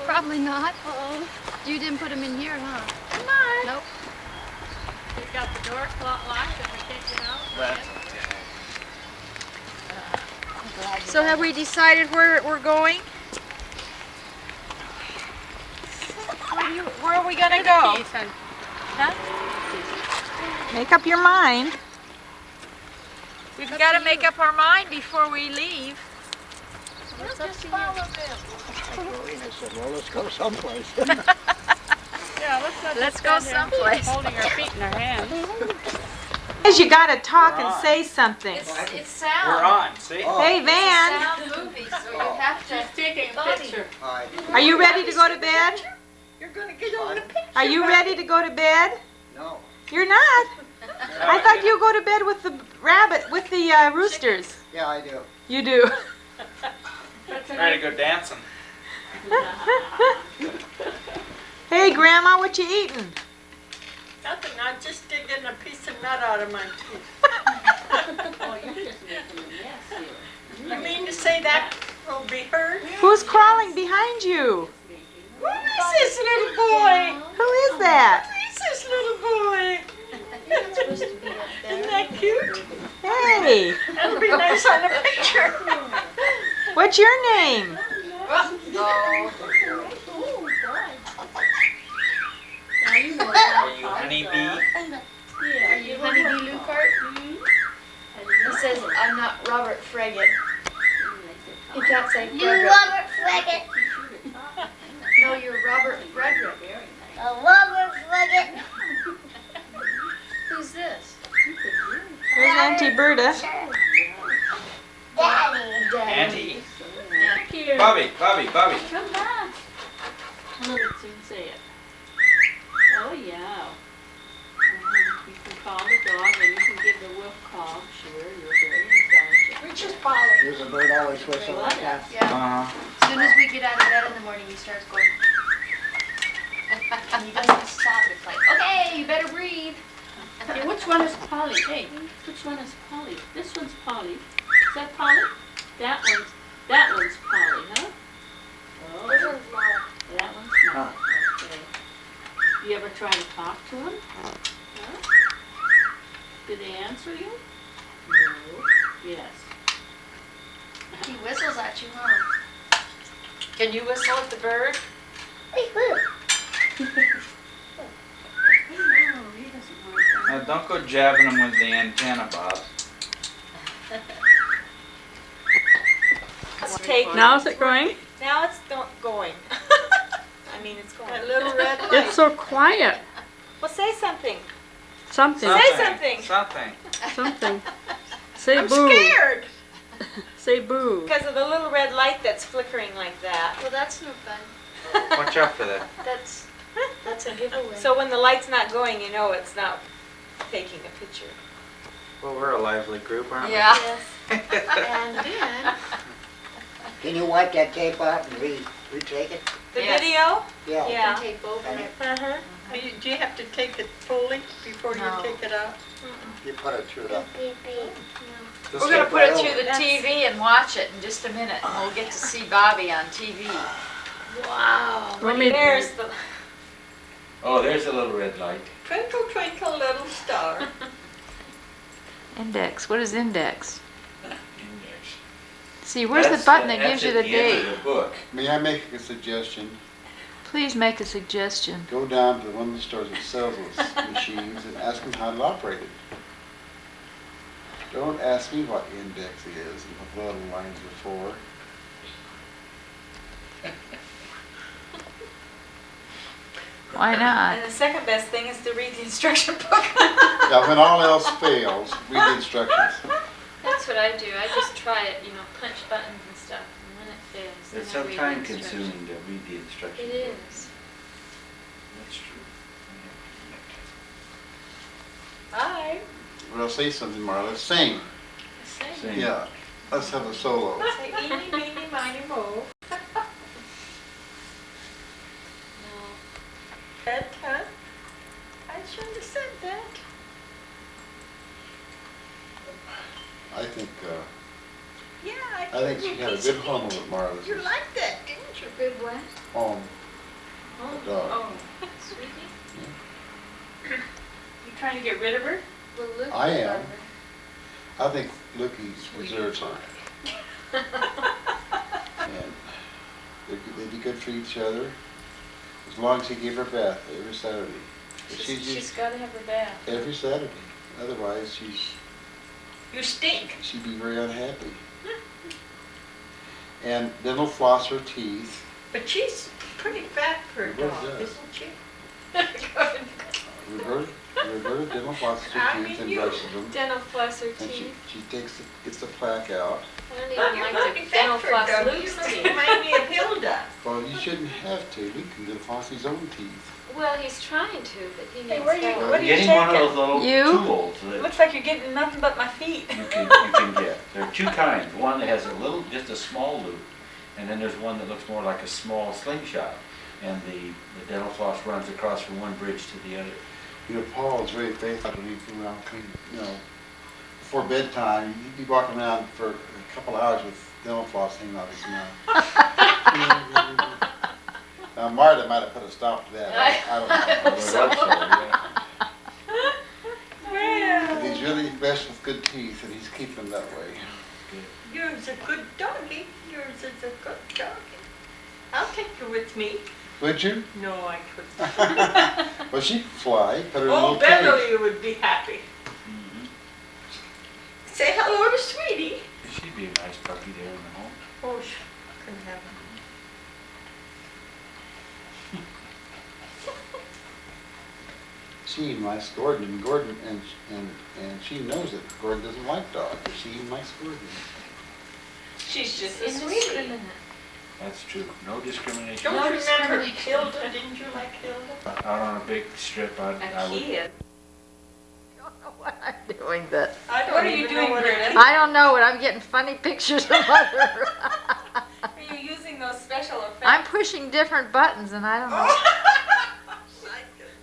Probably not. You didn't put him in here, huh? Nope. We've got the door locked and we can't get out. So have we decided where we're going? Where are we gonna go? Huh? Make up your mind. We've got to make up our mind before we leave. Let's just follow them. I said, well, let's go someplace. Yeah, Let's go someplace. Holding our feet in our hands. Because you got to talk and say something. It's sound. We're on, see? Hey, Van, Sound movie, so you have to. She's taking a Bobby. picture. are you ready to go to bed? You're going to get on the picture. Are you ready to go to bed? No. You're not. I thought you go to bed with the rabbit, with the roosters. Yeah, I do. You do. Ready to go dancing. Hey, Grandma, what you eating? Nothing. I'm just digging a piece of nut out of my tooth. Oh, you're just making a mess here. You mean to say that will be heard? Who's crawling behind you? Who is this little boy? Who is that? Who is this little boy? Isn't that cute? Hey, Hey, That'll be nice on the picture. what's your name? Now you know Are you honeybee? Are you Honeybee Lukart? He says, I'm not Robert Freggett. You can't say You Frederick. Robert Fleggett. No, you're Robert Frederick. Robert Fleggett. Who's this? Here's Auntie Berta. Daddy. Auntie. Here. Bobby. Come on. Let it soon say it. Oh, yeah. You can call the dog and you can give the wolf call. Sure, you're very intelligent. Which is Polly. There's a bird always whistling like that. Yeah. As soon as we get out of bed in the morning, he starts going. And he doesn't stop. It's like, okay, you better breathe. Hey, which one is Polly? Hey, which one is Polly? This one's Polly. Is that Polly? That one's Polly, huh? Oh, This one's Molly. that one's Molly. Okay. You ever try to talk to him? Huh? Did they answer you? No. Yes. He whistles at you, huh? Can you whistle at the bird? Hey, woo. No, he doesn't want that. Now don't go jabbing them with the antenna, Bob. Let's take. How's it going? Now it's going. I mean, it's going. That little red light. It's so quiet. Well, say something. Something. Say something. Something. Say I'm boo. scared Say boo. because of the little red light that's flickering like that. Well, that's no fun. Watch out for that. That's a giveaway. So when the light's not going, you know it's not taking a picture. Well, we're a lively group, aren't we? Yeah. And then, Can you wipe that tape off and retake it? The Yes. video? Yeah. Yeah. tape over it. Uh-huh. Do you have to take it fully before No. you take it out? You put it through the, Beep, beep. Just We're gonna take put it that through the over. TV and watch it in just a minute, and we'll get to see Bobby on TV. Wow. Let me- There's the. Oh, there's a little red light. Twinkle, twinkle, little star. Index. What is index? Index. See, where's the button that gives you the That's date? at the end of the book. May I make a suggestion? Please make a suggestion. Go down to one of the stores that sells those machines and ask them how to operate it. Don't ask me what index is and what the little lines are for. Why not? And the second best thing is to read the instruction book. Now, when all else fails, read the instructions. That's what I do. I just try it, punch buttons and stuff, and when it fails, It's then I so read time the instructions. consuming to read the instructions. It is. That's true. Hi. Well, say something, Marla. Sing. Sing. Yeah. Let's have a solo. Say eeny, meeny, miny, moe. That, huh? I shouldn't have said that. I think Yeah, I think she had a good home with Marla's You liked that, didn't you? Good what? home. The dog. Oh, sweetie. You trying to get rid of her? Well, Luke I would am. love her. I think Lukey's reserves on it. And they'd be good for each other as long as he gave her a bath every Saturday. But She's got to have her bath. every Saturday. Otherwise, You stink. she'd be very unhappy. And dental floss her teeth. But she's pretty fat for a Roberta dog, does. isn't she? Roberta dental flosses her teeth and brushes them. Dental floss her And teeth. she gets the plaque out. I don't You're even like pretty to fat dental for a floss dog. You Luke's must teeth. remind me of Hilda. Well, you shouldn't have to. Luke can dental floss his own teeth. Well, he's trying to, but he Hey, needs where you- help. what are you Getting one of taking? those little You? tools that Looks like you're getting nothing but my feet. you can get. There are two kinds. One that has just a small loop, and then there's one that looks more like a small slingshot. And the dental floss runs across from one bridge to the other. You know, Paul is very faithful when he'd go around clean, before bedtime. He'd be walking around for a couple hours with dental floss hanging out his mouth. Now, Marta might have put a stop to that. I don't know. Well, that's so, yeah. Well. But best with good teeth, and he's keeping that way. Yours a good doggy. Yours is a good doggy. I'll take her with me. Would you? No, I couldn't. Well, she'd fly, put her in a Oh, little cage. Beverly would be happy. Say hello to Sweetie. She'd be a nice puppy there in the home. Oh, couldn't have her. She even likes Gordon, and Gordon, and she knows that Gordon doesn't like dogs, but she even likes Gordon. She's just a sweetie. That's true. No discrimination. Don't you remember Hilda? Didn't you like Hilda? Out on a big strip, I would. Kid. I don't know what I'm doing, but I don't What are you even doing, know what it Britta? is. I don't know, but I'm getting funny pictures of Mother. Are you using those special effects? I'm pushing different buttons, and I don't know.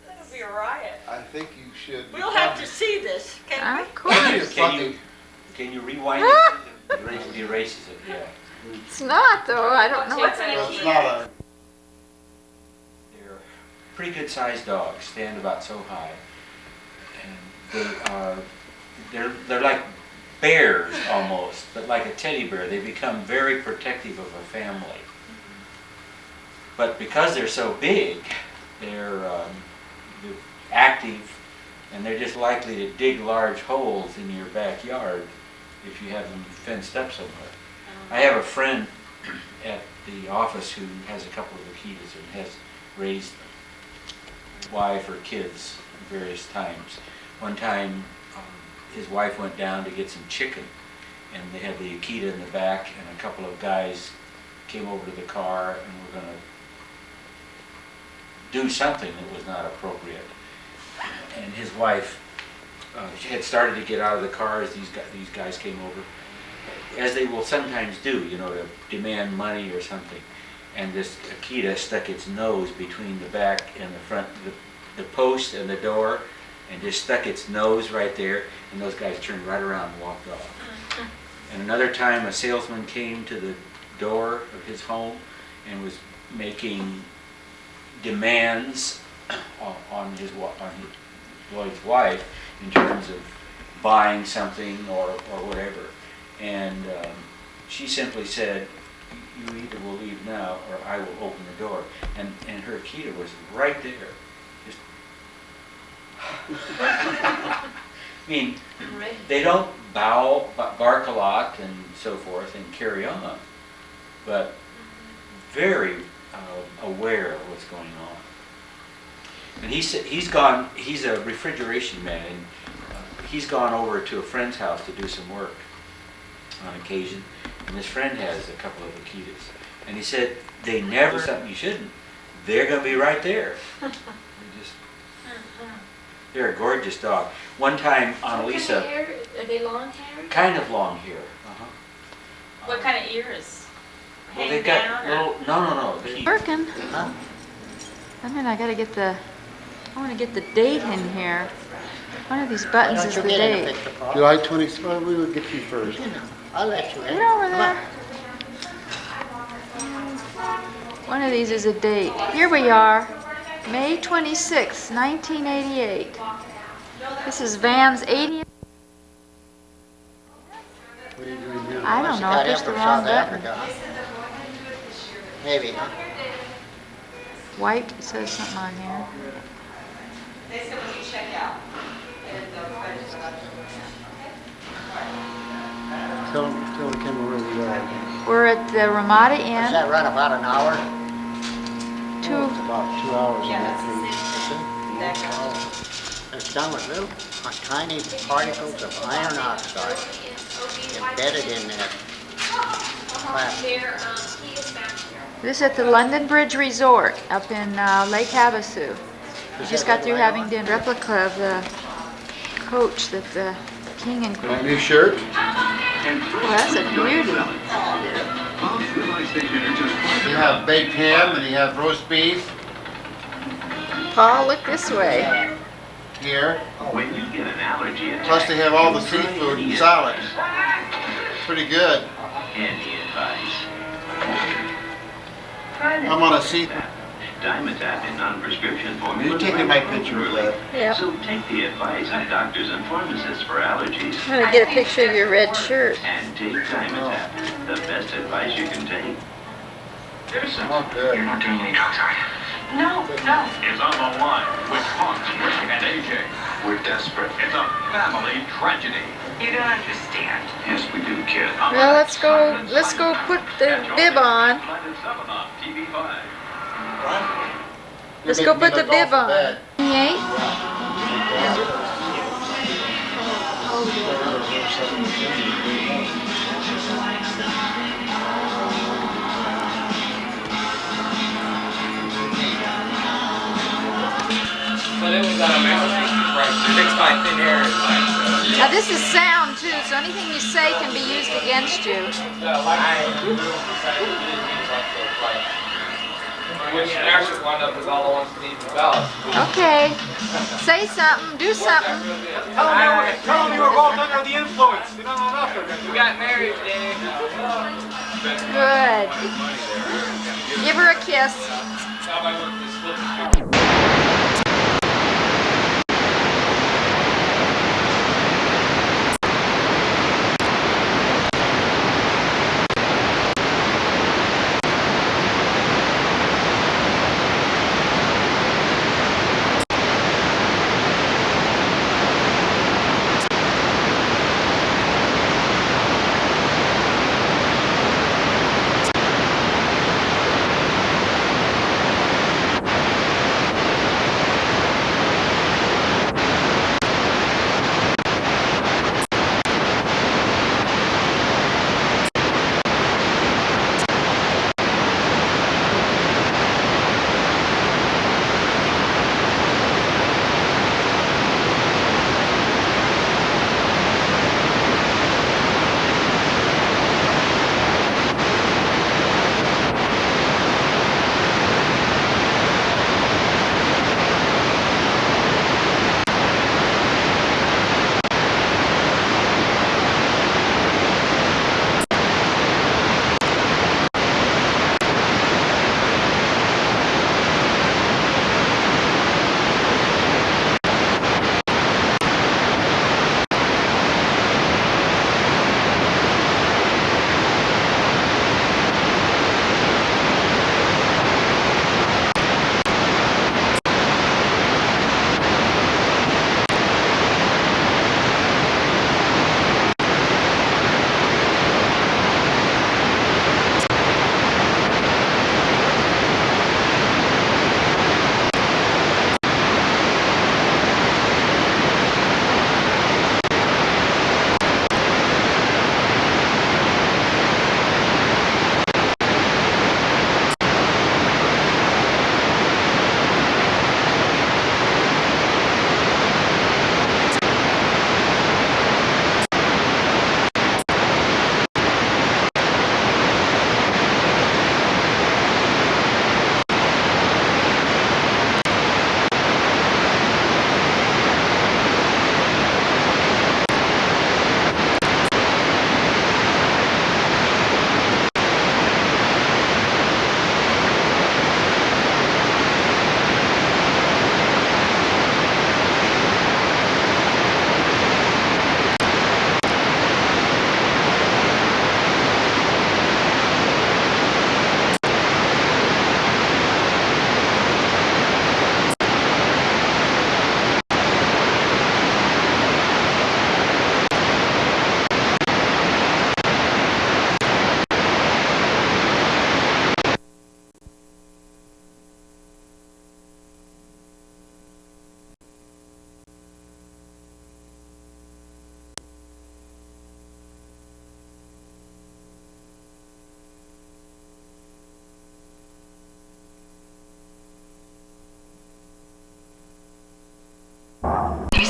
That'll be a riot. I think you should. We'll have to see this, can we? Of course. Can you rewind it? It erases it, yeah. It's not, though. I don't know What's what in a Well, it's key? not a, They're pretty good sized dogs, stand about so high. And they're like bears almost, but like a teddy bear. They become very protective of a family. But because they're so big, they're active, and they're just likely to dig large holes in your backyard if you have them fenced up somewhere. I have a friend at the office who has a couple of Akitas and has raised wife or kids various times. One time his wife went down to get some chicken, and they had the Akita in the back, and a couple of guys came over to the car and were going to do something that was not appropriate. And his wife she had started to get out of the car as these guys came over, as they will sometimes do, you know, to demand money or something. And this Akita stuck its nose between the back and the front, the post and the door, and just stuck its nose right there, and those guys turned right around and walked off. And another time a salesman came to the door of his home and was making demands on Lloyd's wife in terms of buying something or whatever. And she simply said, "You either will leave now or I will open the door." And her Akita was right there. Just I mean, they don't bark a lot and so forth and carry on, but very aware of what's going on. And he's a refrigeration man, and he's gone over to a friend's house to do some work on occasion, and his friend has a couple of Akitas. And he said, they never do something you shouldn't. They're going to be right there. They're a gorgeous dog. One time, Annalisa... Are they long hair? Kind of long hair. What kind of ears? Well, they've got little... No. Working. I gotta get I want to get the date in here. One of these buttons is the date. July 20th, well, we will get you first. I'll let you in. Get over there. One of these is a date. Here we are, May 26, 1988. This is Van's 80th. What are you doing here? I don't know, just the wrong button. Maybe. White, it says something on here. They said when you check out. Tell the camera where we are. We're at the Ramada Does Inn. that run about an hour? It's about 2 hours. It's done with little tiny particles of iron oxide embedded in there. This is at the London Bridge Resort up in Lake Havasu. We just got through having the replica of the coach that the king and queen. My new shirt. Oh, that's a beauty. You have baked ham and you have roast beef Paul, look this way. here. When you get an allergy attack, Plus they have all the seafood and salads. Pretty good. any advice? I'm on a seafood. Dimetapp in non-prescription formula. You're taking my picture of that. Yep. So take the advice of doctors and pharmacists for allergies. I'm gonna get a picture of your red shirt. And take Dimetapp, the best advice you can take. Oh, good. You're not doing any drugs, are you? No. Is on the line with Punch, Rick, and AJ. We're desperate. It's a family tragedy. You don't understand. Yes, we do, kid. Well, let's go put the bib on. Planet 7 on TV5. Let's go put the bib on. 28? But it was fix my thin hair. Now this is sound too, so anything you say can be used against you. Which actually wound up as all the ones that need the ballot. Okay. Say something, do something. Tell them you were both under the influence. You don't know nothing. We got married today. Good. Give her a kiss.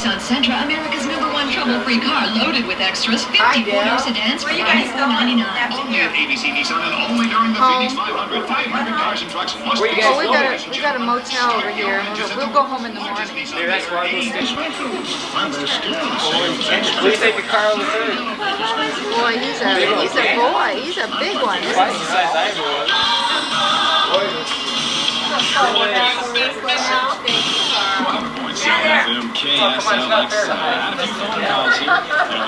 Nissan Sentra, America's #1 trouble-free car, loaded with extras. 54-door sedans for $94.99. Only at ABC Nissan and only during the Phoenix 500. 500 cars and trucks must be Oh, we got a motel over here. We'll go home in the morning. Maybe that's why we'll stick. Please take the car on the third. Boy, he's a boy. He's a big one. Twice the size I was.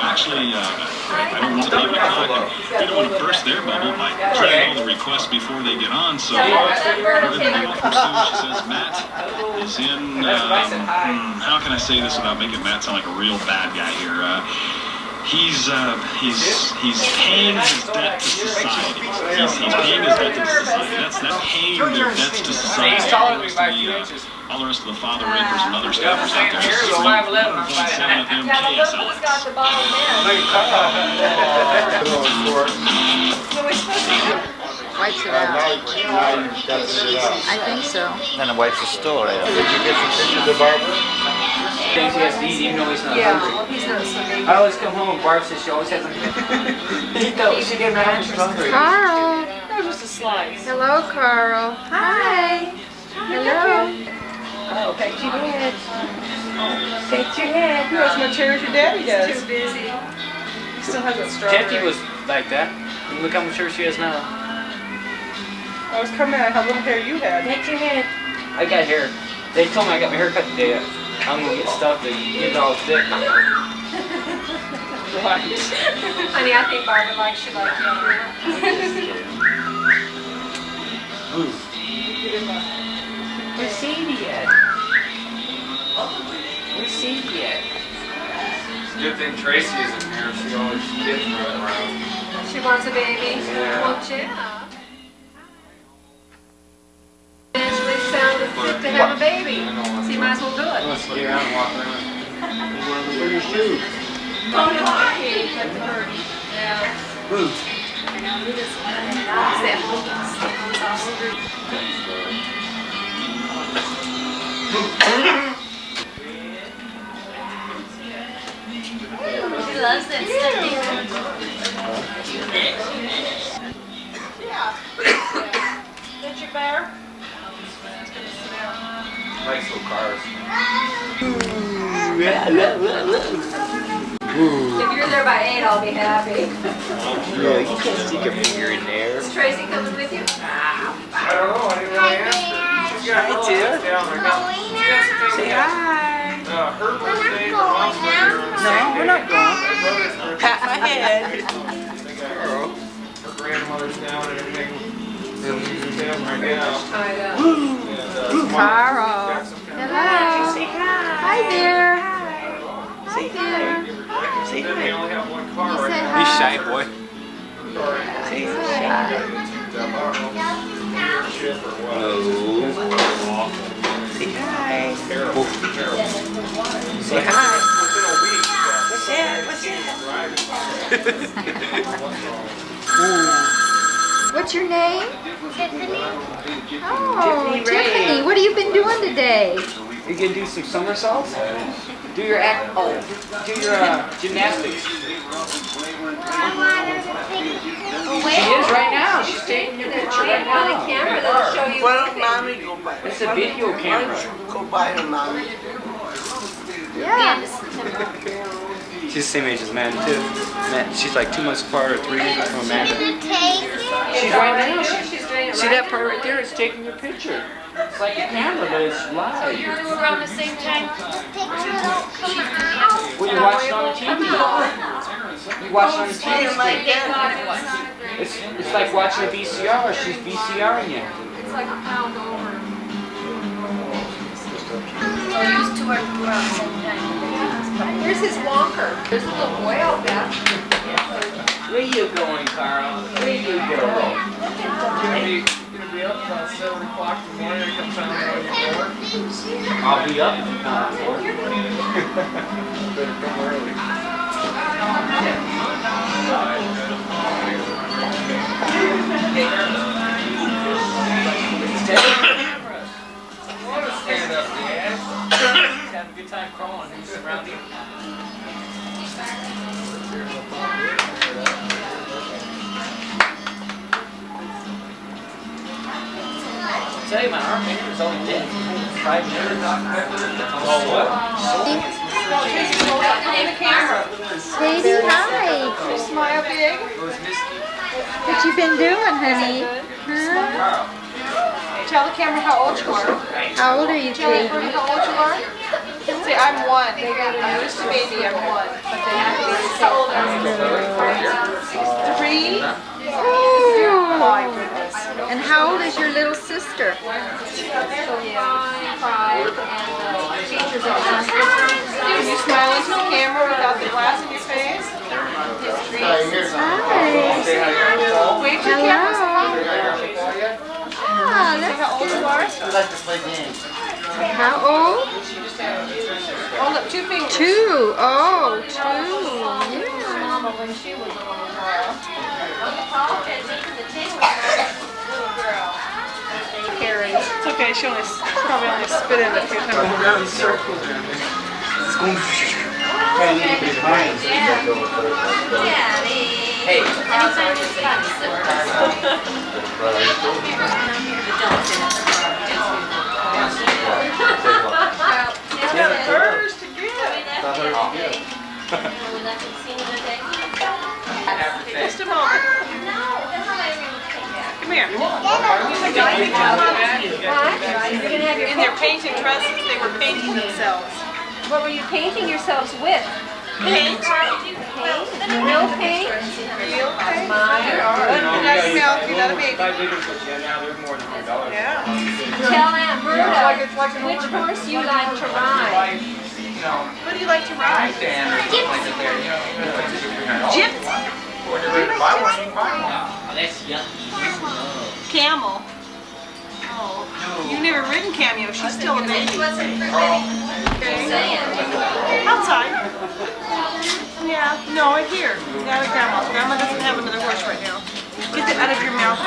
Actually, I don't want people to call. They don't want to burst their bubble by playing all the requests before they get on. So we're going to be welcome soon. She says Matt is in. How can I say this without making Matt sound like a real bad guy here? He's paying his debt to society. He's paying his debt to society. That's paying their debts to society. All the rest of the father rapers and other staffers out there. This is 1.7 of them KSLX. Wipes it out. I think so. Then it wipes the stool right out. Did you get some pictures of Barbara? Things he has to eat even though he's not hungry. He's not so big. I always come home and Barb says she always has a he thought we should get mad when she's hungry. Carl. That was just a slice. Hello, Carl. Hi. Hello. Oh, pat your head. Pat your head. You have as much hair as your daddy does. He's too busy. He still has that strawberry. Jackie was like that. Look how much hair she has now. I was coming at how little hair you had. Pat your head. I got hair. They told me I got my hair cut today. I'm gonna get stuffed and get it all thick. Right. Honey, I think Barbara likes you like you. Where's Sadie at? Where's Sadie at? Good thing Tracy isn't here. She always gets running around. She wants a baby. Yeah. Won't you? Financially sound and fit to have a baby. So you might as well do it. Let's get around and walk around. Where are your shoes? Oh, no, I hate it. Yeah. Boots. She loves that stuff. Yeah. Did you bear? Nice little cars. If you're there by 8, I'll be happy. Yeah, you can stick your finger in there. Is Tracy coming with you? I don't know. I didn't really ask her. She's got all this down there. She has to take Say hi. her birthday, her mom's birthday. No, we're not going. Her brother's birthday. Pat my head. They got her grandmother's down and everything. Down right now. I know. And, Carl. Hello. Say hi. Hi there. Say hi. Say They hi. only have one car You right say now. hi. He's Shy boy. Say hi. Say hi. What's that? What's that? What's your name? Tiffany. Oh, Tiffany Ray. Tiffany. What have you been doing today? You can do some somersaults? Do your gymnastics. She is right now. She's taking your picture right On the now. camera, that'll show you. Well, mommy, go by. It's a video Why camera. don't you go by her, mommy? Yeah. She's the same age as Amanda too. She's like 2 months apart or 3 from Amanda. She's right now. She's doing it See right that part right there? It's taking your picture. It's like a camera, but it's live. You two around the same time? Well, you watch it on the TV. You watch it on the TV screen. It's like watching a VCR. She's VCRing you. It's like a pound over. So you two are around the same time. Here's his walker. There's a little boy out back. Where you going, Carl? Where you going? Gonna be up about 7 o'clock in the morning to come down around the door. I'll be up if you come. Better come early. Stand up, Dad. Have a good time crawling. Who's around you? Tell you, my arm finger is only 5 minutes. Oh, what? Sadie, hi. You smile big. What you been doing, honey? Huh? Carl. Tell the camera how old you are. How old are you, Tell Katie? everybody how old you are. Say, I'm 1. I'm just a baby, I'm 1. But they have to be how old are you? 3? Ooh. And how old is your little sister? 5, and teachers at Can you smile into the camera without the glass in your face? Hi. Wave to the camera. Ah, that's How old you are? We like to play games. How old? Hold up 2 fingers. 2. Oh, 2. Yeah. Mama when she was a little girl. Carrie. It's okay, she probably only spit in a few times. Around circles. It's going behind. Hey. Hers to give. Just a moment. Come here. In their painted dresses, they were painting themselves. What were you painting yourselves with? Paint? Real paint? Real paint? You got your milk, you got a baby. Yeah, now they're more than $100. Yeah. Tell Aunt Berta which horse you like to ride. What do you like to ride? Gypsy. Camel. Oh, you've never ridden Cameo. She's still a baby. Outside. Yeah. No, right here. Not a grandma. Grandma doesn't have another horse right now. Get that out of your mouth.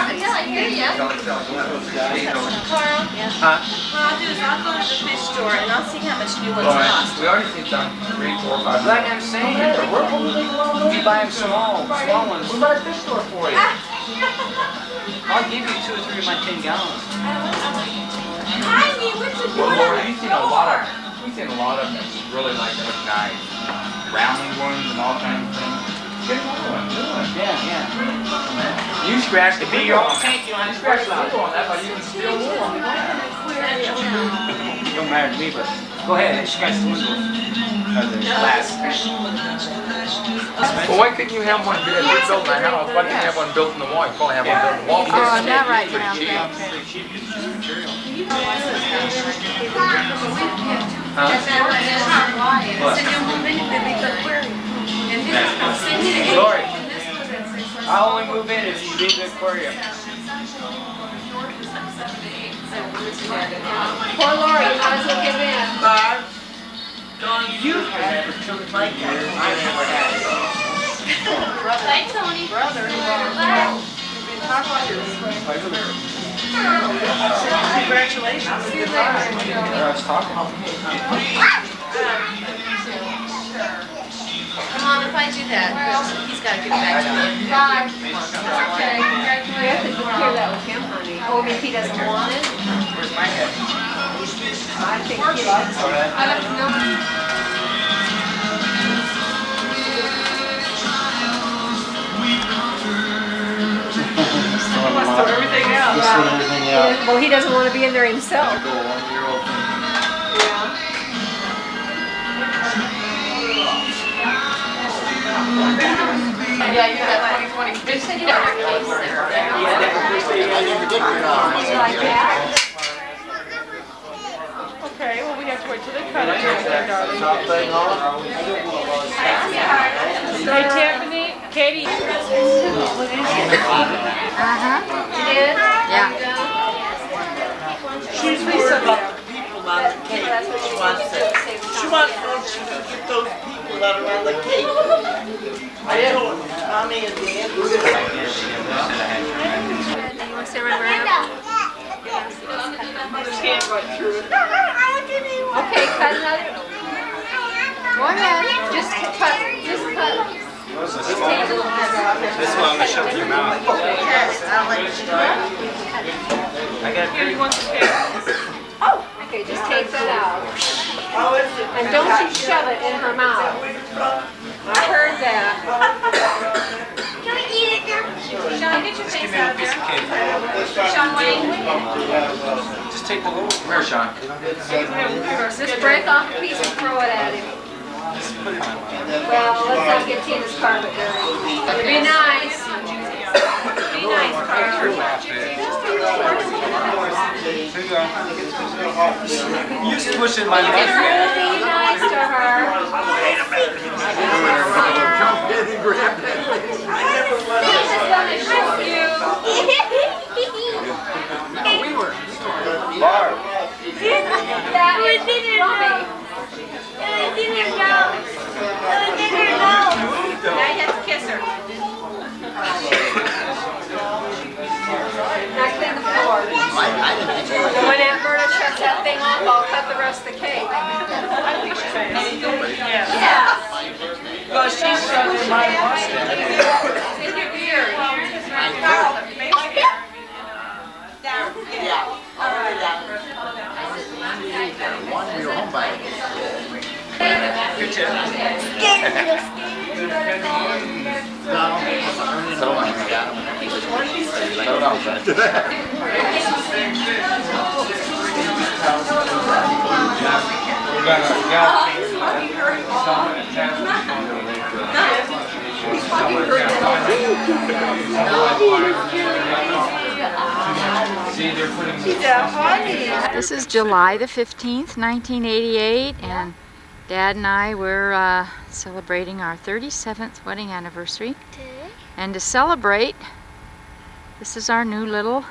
Carl? Huh? What I'll do is I'll go to the fish store and I'll see how much new ones cost. We already seen some 3, 4, 5. Like I'm saying, if you buy them small ones. What about a fish store for you? I'll give you 2 or 3 of my 10 gallons. Well, Laura, you've seen a lot of them that really like those nice rounding ones and all kinds of things. Get another one, do it. Yeah. You scratch the Be your own tank, you don't have to scratch the wheel on that, but you can still move on the ground. Don't matter to me, but go ahead and scratch the window. Because it's glass. Well, why couldn't you have one built? We're building a house. Why can't you have one built in the wall? You probably have one built in the wall. Oh, not right now. Pretty cheap. It's just material. Lori, I'll only move in if you leave the aquarium. Poor Lori, you might as well give in. You had children like that. Hi, Tony. Brother. Congratulations. I was talking. Come on, if I do that, he's got to get back to me. Bye. Okay, congratulations. You have to hear that with him, honey. Oh, if he doesn't want it? Where's my head? I think he likes it. I left him know. He wants to throw everything out. Just throw everything out. Well, he doesn't want to be in there himself. Go 1-year-old thing. Yeah, you got 2020 fish. You got your case there. I never did get off. Like that? Okay, well, we have to wait till they cut it. Darling. Top thing on. Hey, Tiffany, Katie. Uh-huh. You did? Yeah. She's worried about the people on the cake. She wants to know if she can get those people that are on the cake. I told Mommy and Dad. You want to stay right around? Mother's hand right through it. Okay, cut another. Go ahead. Just cut. Just cut. Just take a little bit off. This one I'm gonna shove in your mouth. I got Here, you want the cake? Okay, just take that out. How is it? And don't you shove it in her mouth. I heard that. Can we eat it now? Sean, get your Just give face me a out piece of there. cake. Sean Wayne. Just take a little. Come here, Sean. Just break off a piece and throw it at him. Just put it in my mouth. Well, let's not get Tina's carpet dirty. Be nice. Be nice, Carter. You just push it in my mouth. Be nice to her. Jump in and grab that. This is gonna show you. We were Barb. That is Robbie. Now you have to kiss her. Now clean the floor. So when Aunt Berta shuts that thing off, I'll cut the rest of the cake. Yeah. Well, she's showing my mustache. In your beard. Yeah. One, you're home by it. Good job. This is July the 15th, 1988, and Dad and I were celebrating our 37th wedding anniversary. And to celebrate, this is our new little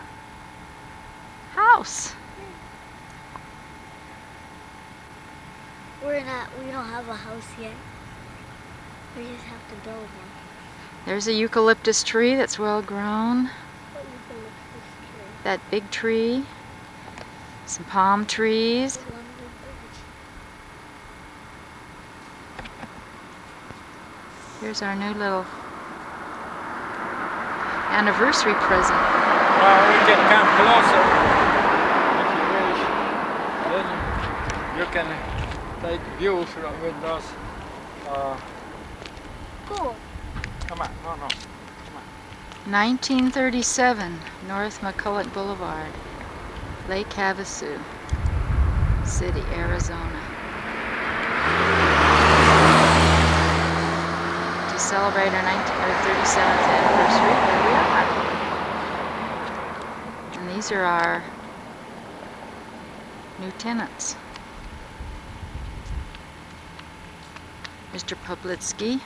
house. We don't have a house yet. We just have to build one. There's a eucalyptus tree that's well grown. What eucalyptus tree? That big tree. Some palm trees. Here's our new little anniversary present. We can come closer if you wish. Then you can take views from windows. Cool. Come on, no. 1937, North McCulloch Boulevard, Lake Havasu City, Arizona. To celebrate our 37th anniversary, here we are. And these are our new tenants. Mr. Publitsky.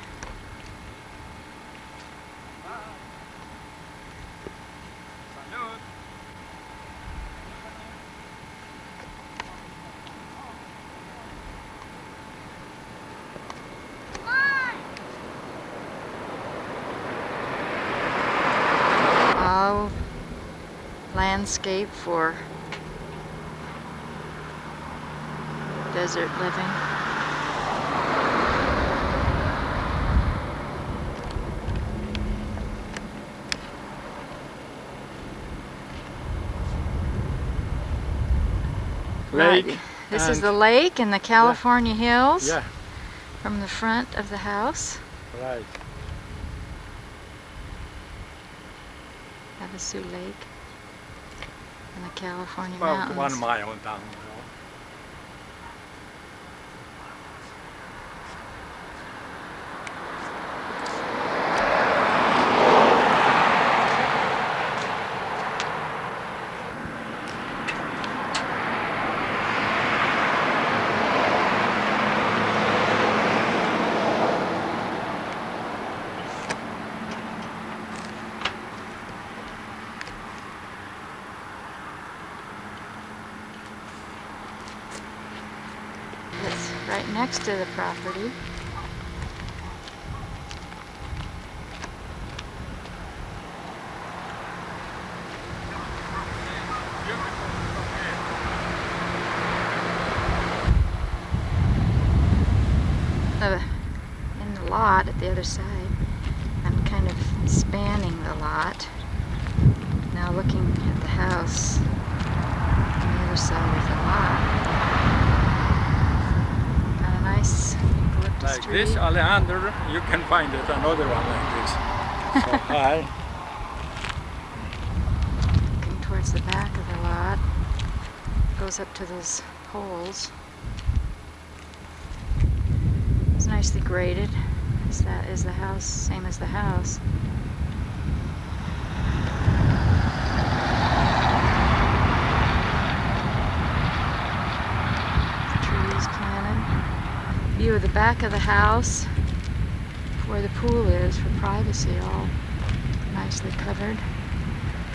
Landscape for desert living. Lake. This is the lake in the California hills. Yeah. From the front of the house. Right. Havasu Lake. In the California About mountains. 1 mile down. It's right next to the property. In the lot at the other side, I'm kind of spanning the lot. Now looking at the house on the other side of the lot. Got a nice eucalyptus Like tree. this, Alejandro, you can find it another one like this. So high. towards the back of the lot. Goes up to those poles. It's nicely graded. That is the house, same as the house. Trees planted. View of the back of the house, where the pool is for privacy, all nicely covered,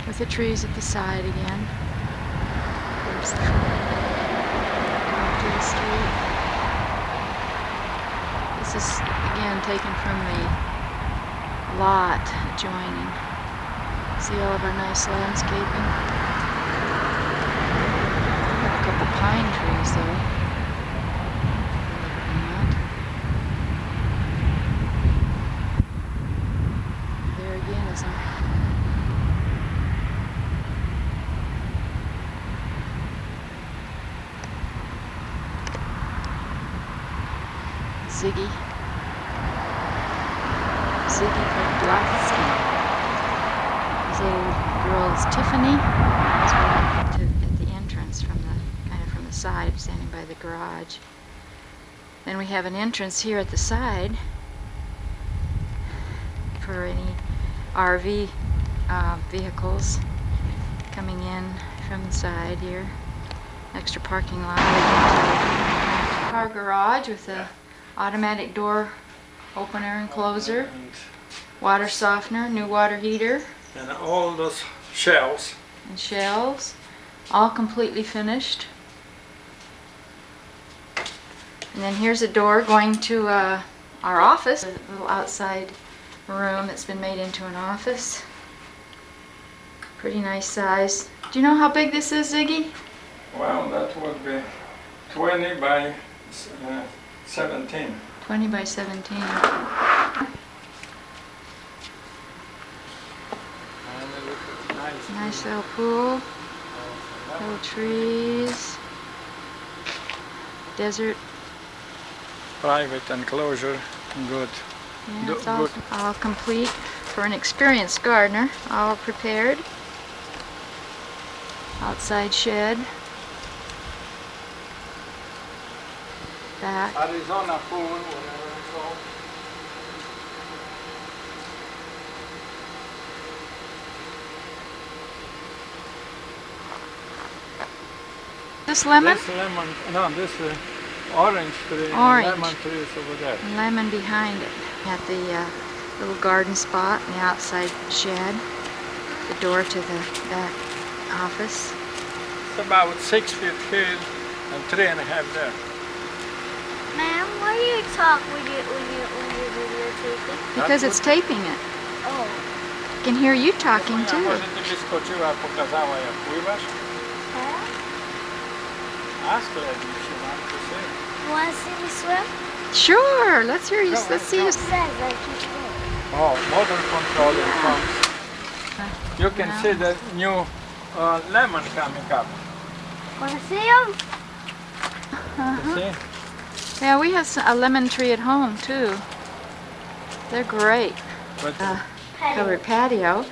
with the trees at the side again. There's the off to the street. This is again taken from the lot adjoining. See all of our nice landscaping. We have a couple pine trees though. There again is a Ziggy Podlaski. His little girl is Tiffany. That's what at the entrance from the side, standing by the garage. Then we have an entrance here at the side for any RV vehicles coming in from the side here. Extra parking lot. Car garage with a automatic door opener and closer, water softener, new water heater. And all those shelves. And shelves, all completely finished. And then here's a door going to our office, a little outside room that's been made into an office. Pretty nice size. Do you know how big this is, Ziggy? Well, that would be 20 by 17. 20 by 17. Nice little pool, little trees, desert. Private enclosure, good. Yeah, it's all complete for an experienced gardener, all prepared. Outside shed. Back. Arizona pool, whatever it's called. This lemon? This lemon, no, this orange tree. Orange. And lemon tree is over there. Lemon behind it. At the little garden spot in the outside shed. The door to the back office. It's about 6 feet here and 3.5 there. Ma'am, why do you talk when you're videotaping? Because it's taping it. Oh. I can hear you talking too. Może ty wyskoczyła, pokazała jak pływasz? Ask her if she wants to see. You want to see me swim? Sure, let's hear you. Let's see you. It says I can swim. Oh, motor control comes. You can see the new lemon coming up. Want to see them? You see? Yeah, we have a lemon tree at home too. They're great. Covered patio.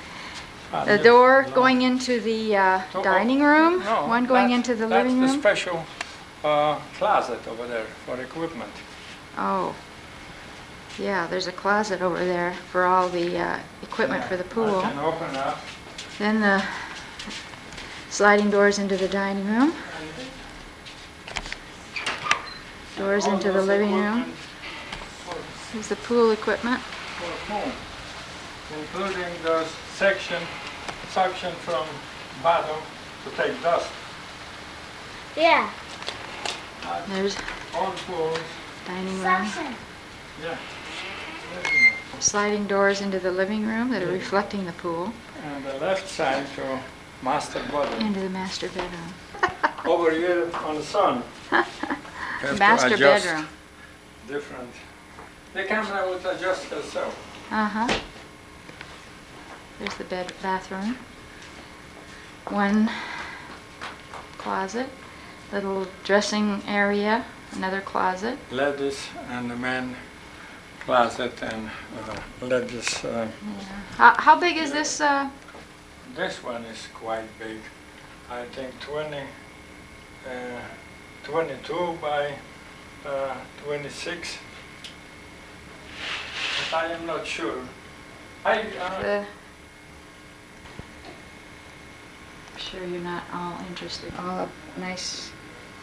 The door going into the dining room, one going into the living room. That's the special closet over there for equipment. Oh, yeah, there's a closet over there for all the equipment for the pool. I can open up. Then the sliding doors into the dining room. Doors into the living room. There's the pool equipment. For home, including the suction from bottom to take dust. Yeah. There's all pools. Dining room. Suction. Yeah. Sliding doors into the living room that are reflecting the pool. And the left side to master bedroom. Into the master bedroom. Over here on the sun. Master bedroom. Different. The camera would adjust herself. Uh-huh. There's the bathroom. One closet, little dressing area, another closet. Ladies and the men closet and ladies. How big is this? This one is quite big. I think 22 by 26. But I am not sure. I'm sure you're not all interested. All nice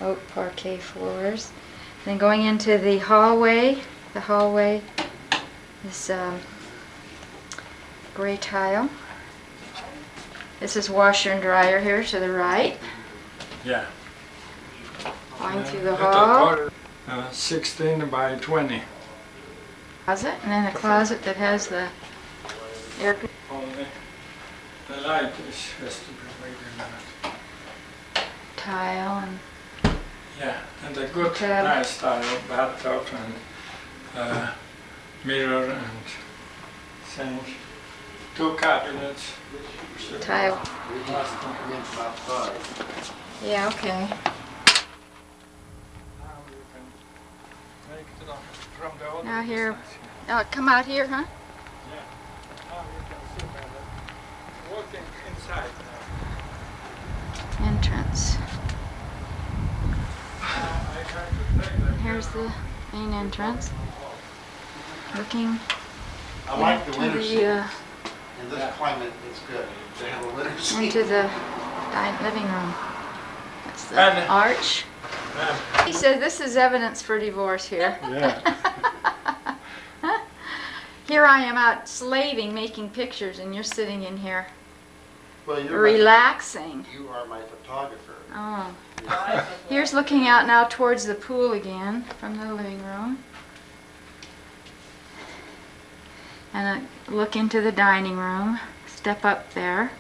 oak parquet floors. Then going into the hallway is gray tile. This is washer and dryer here to the right. Yeah. Going through the hall. 16 by 20. Closet, and then a closet that has the air. Only the light has to be wait a minute. Tile and yeah, and a good nice tile, bathtub and mirror and sink, 2 cabinets. Tile. Yeah, okay. Now here, come out here, huh? Yeah. Now you can see better. Walking inside now. Entrance. Here's the main entrance. Looking I like the winter seat. into In this climate, it's good. They have a winter seat. the living room. That's the arch. He said this is evidence for divorce here. Yeah. Here I am out slaving, making pictures, and you're sitting in here Well, you're relaxing. You are my photographer. Oh. Here's looking out now towards the pool again from the living room. And a look into the dining room. Step up there.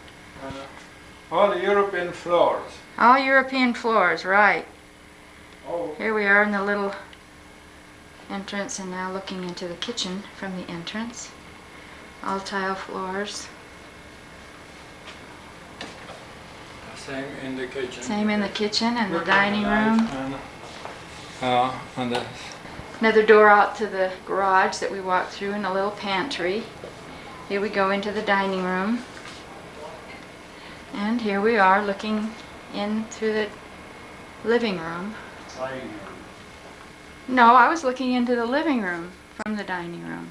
All European floors. All European floors, right. Oh. Here we are in the little entrance, and now looking into the kitchen from the entrance. All tile floors. Same in the kitchen. Same in the kitchen and the dining room. And Another door out to the garage that we walked through, and a little pantry. Here we go into the dining room. And here we are looking in through the living room. No, I was looking into the living room from the dining room.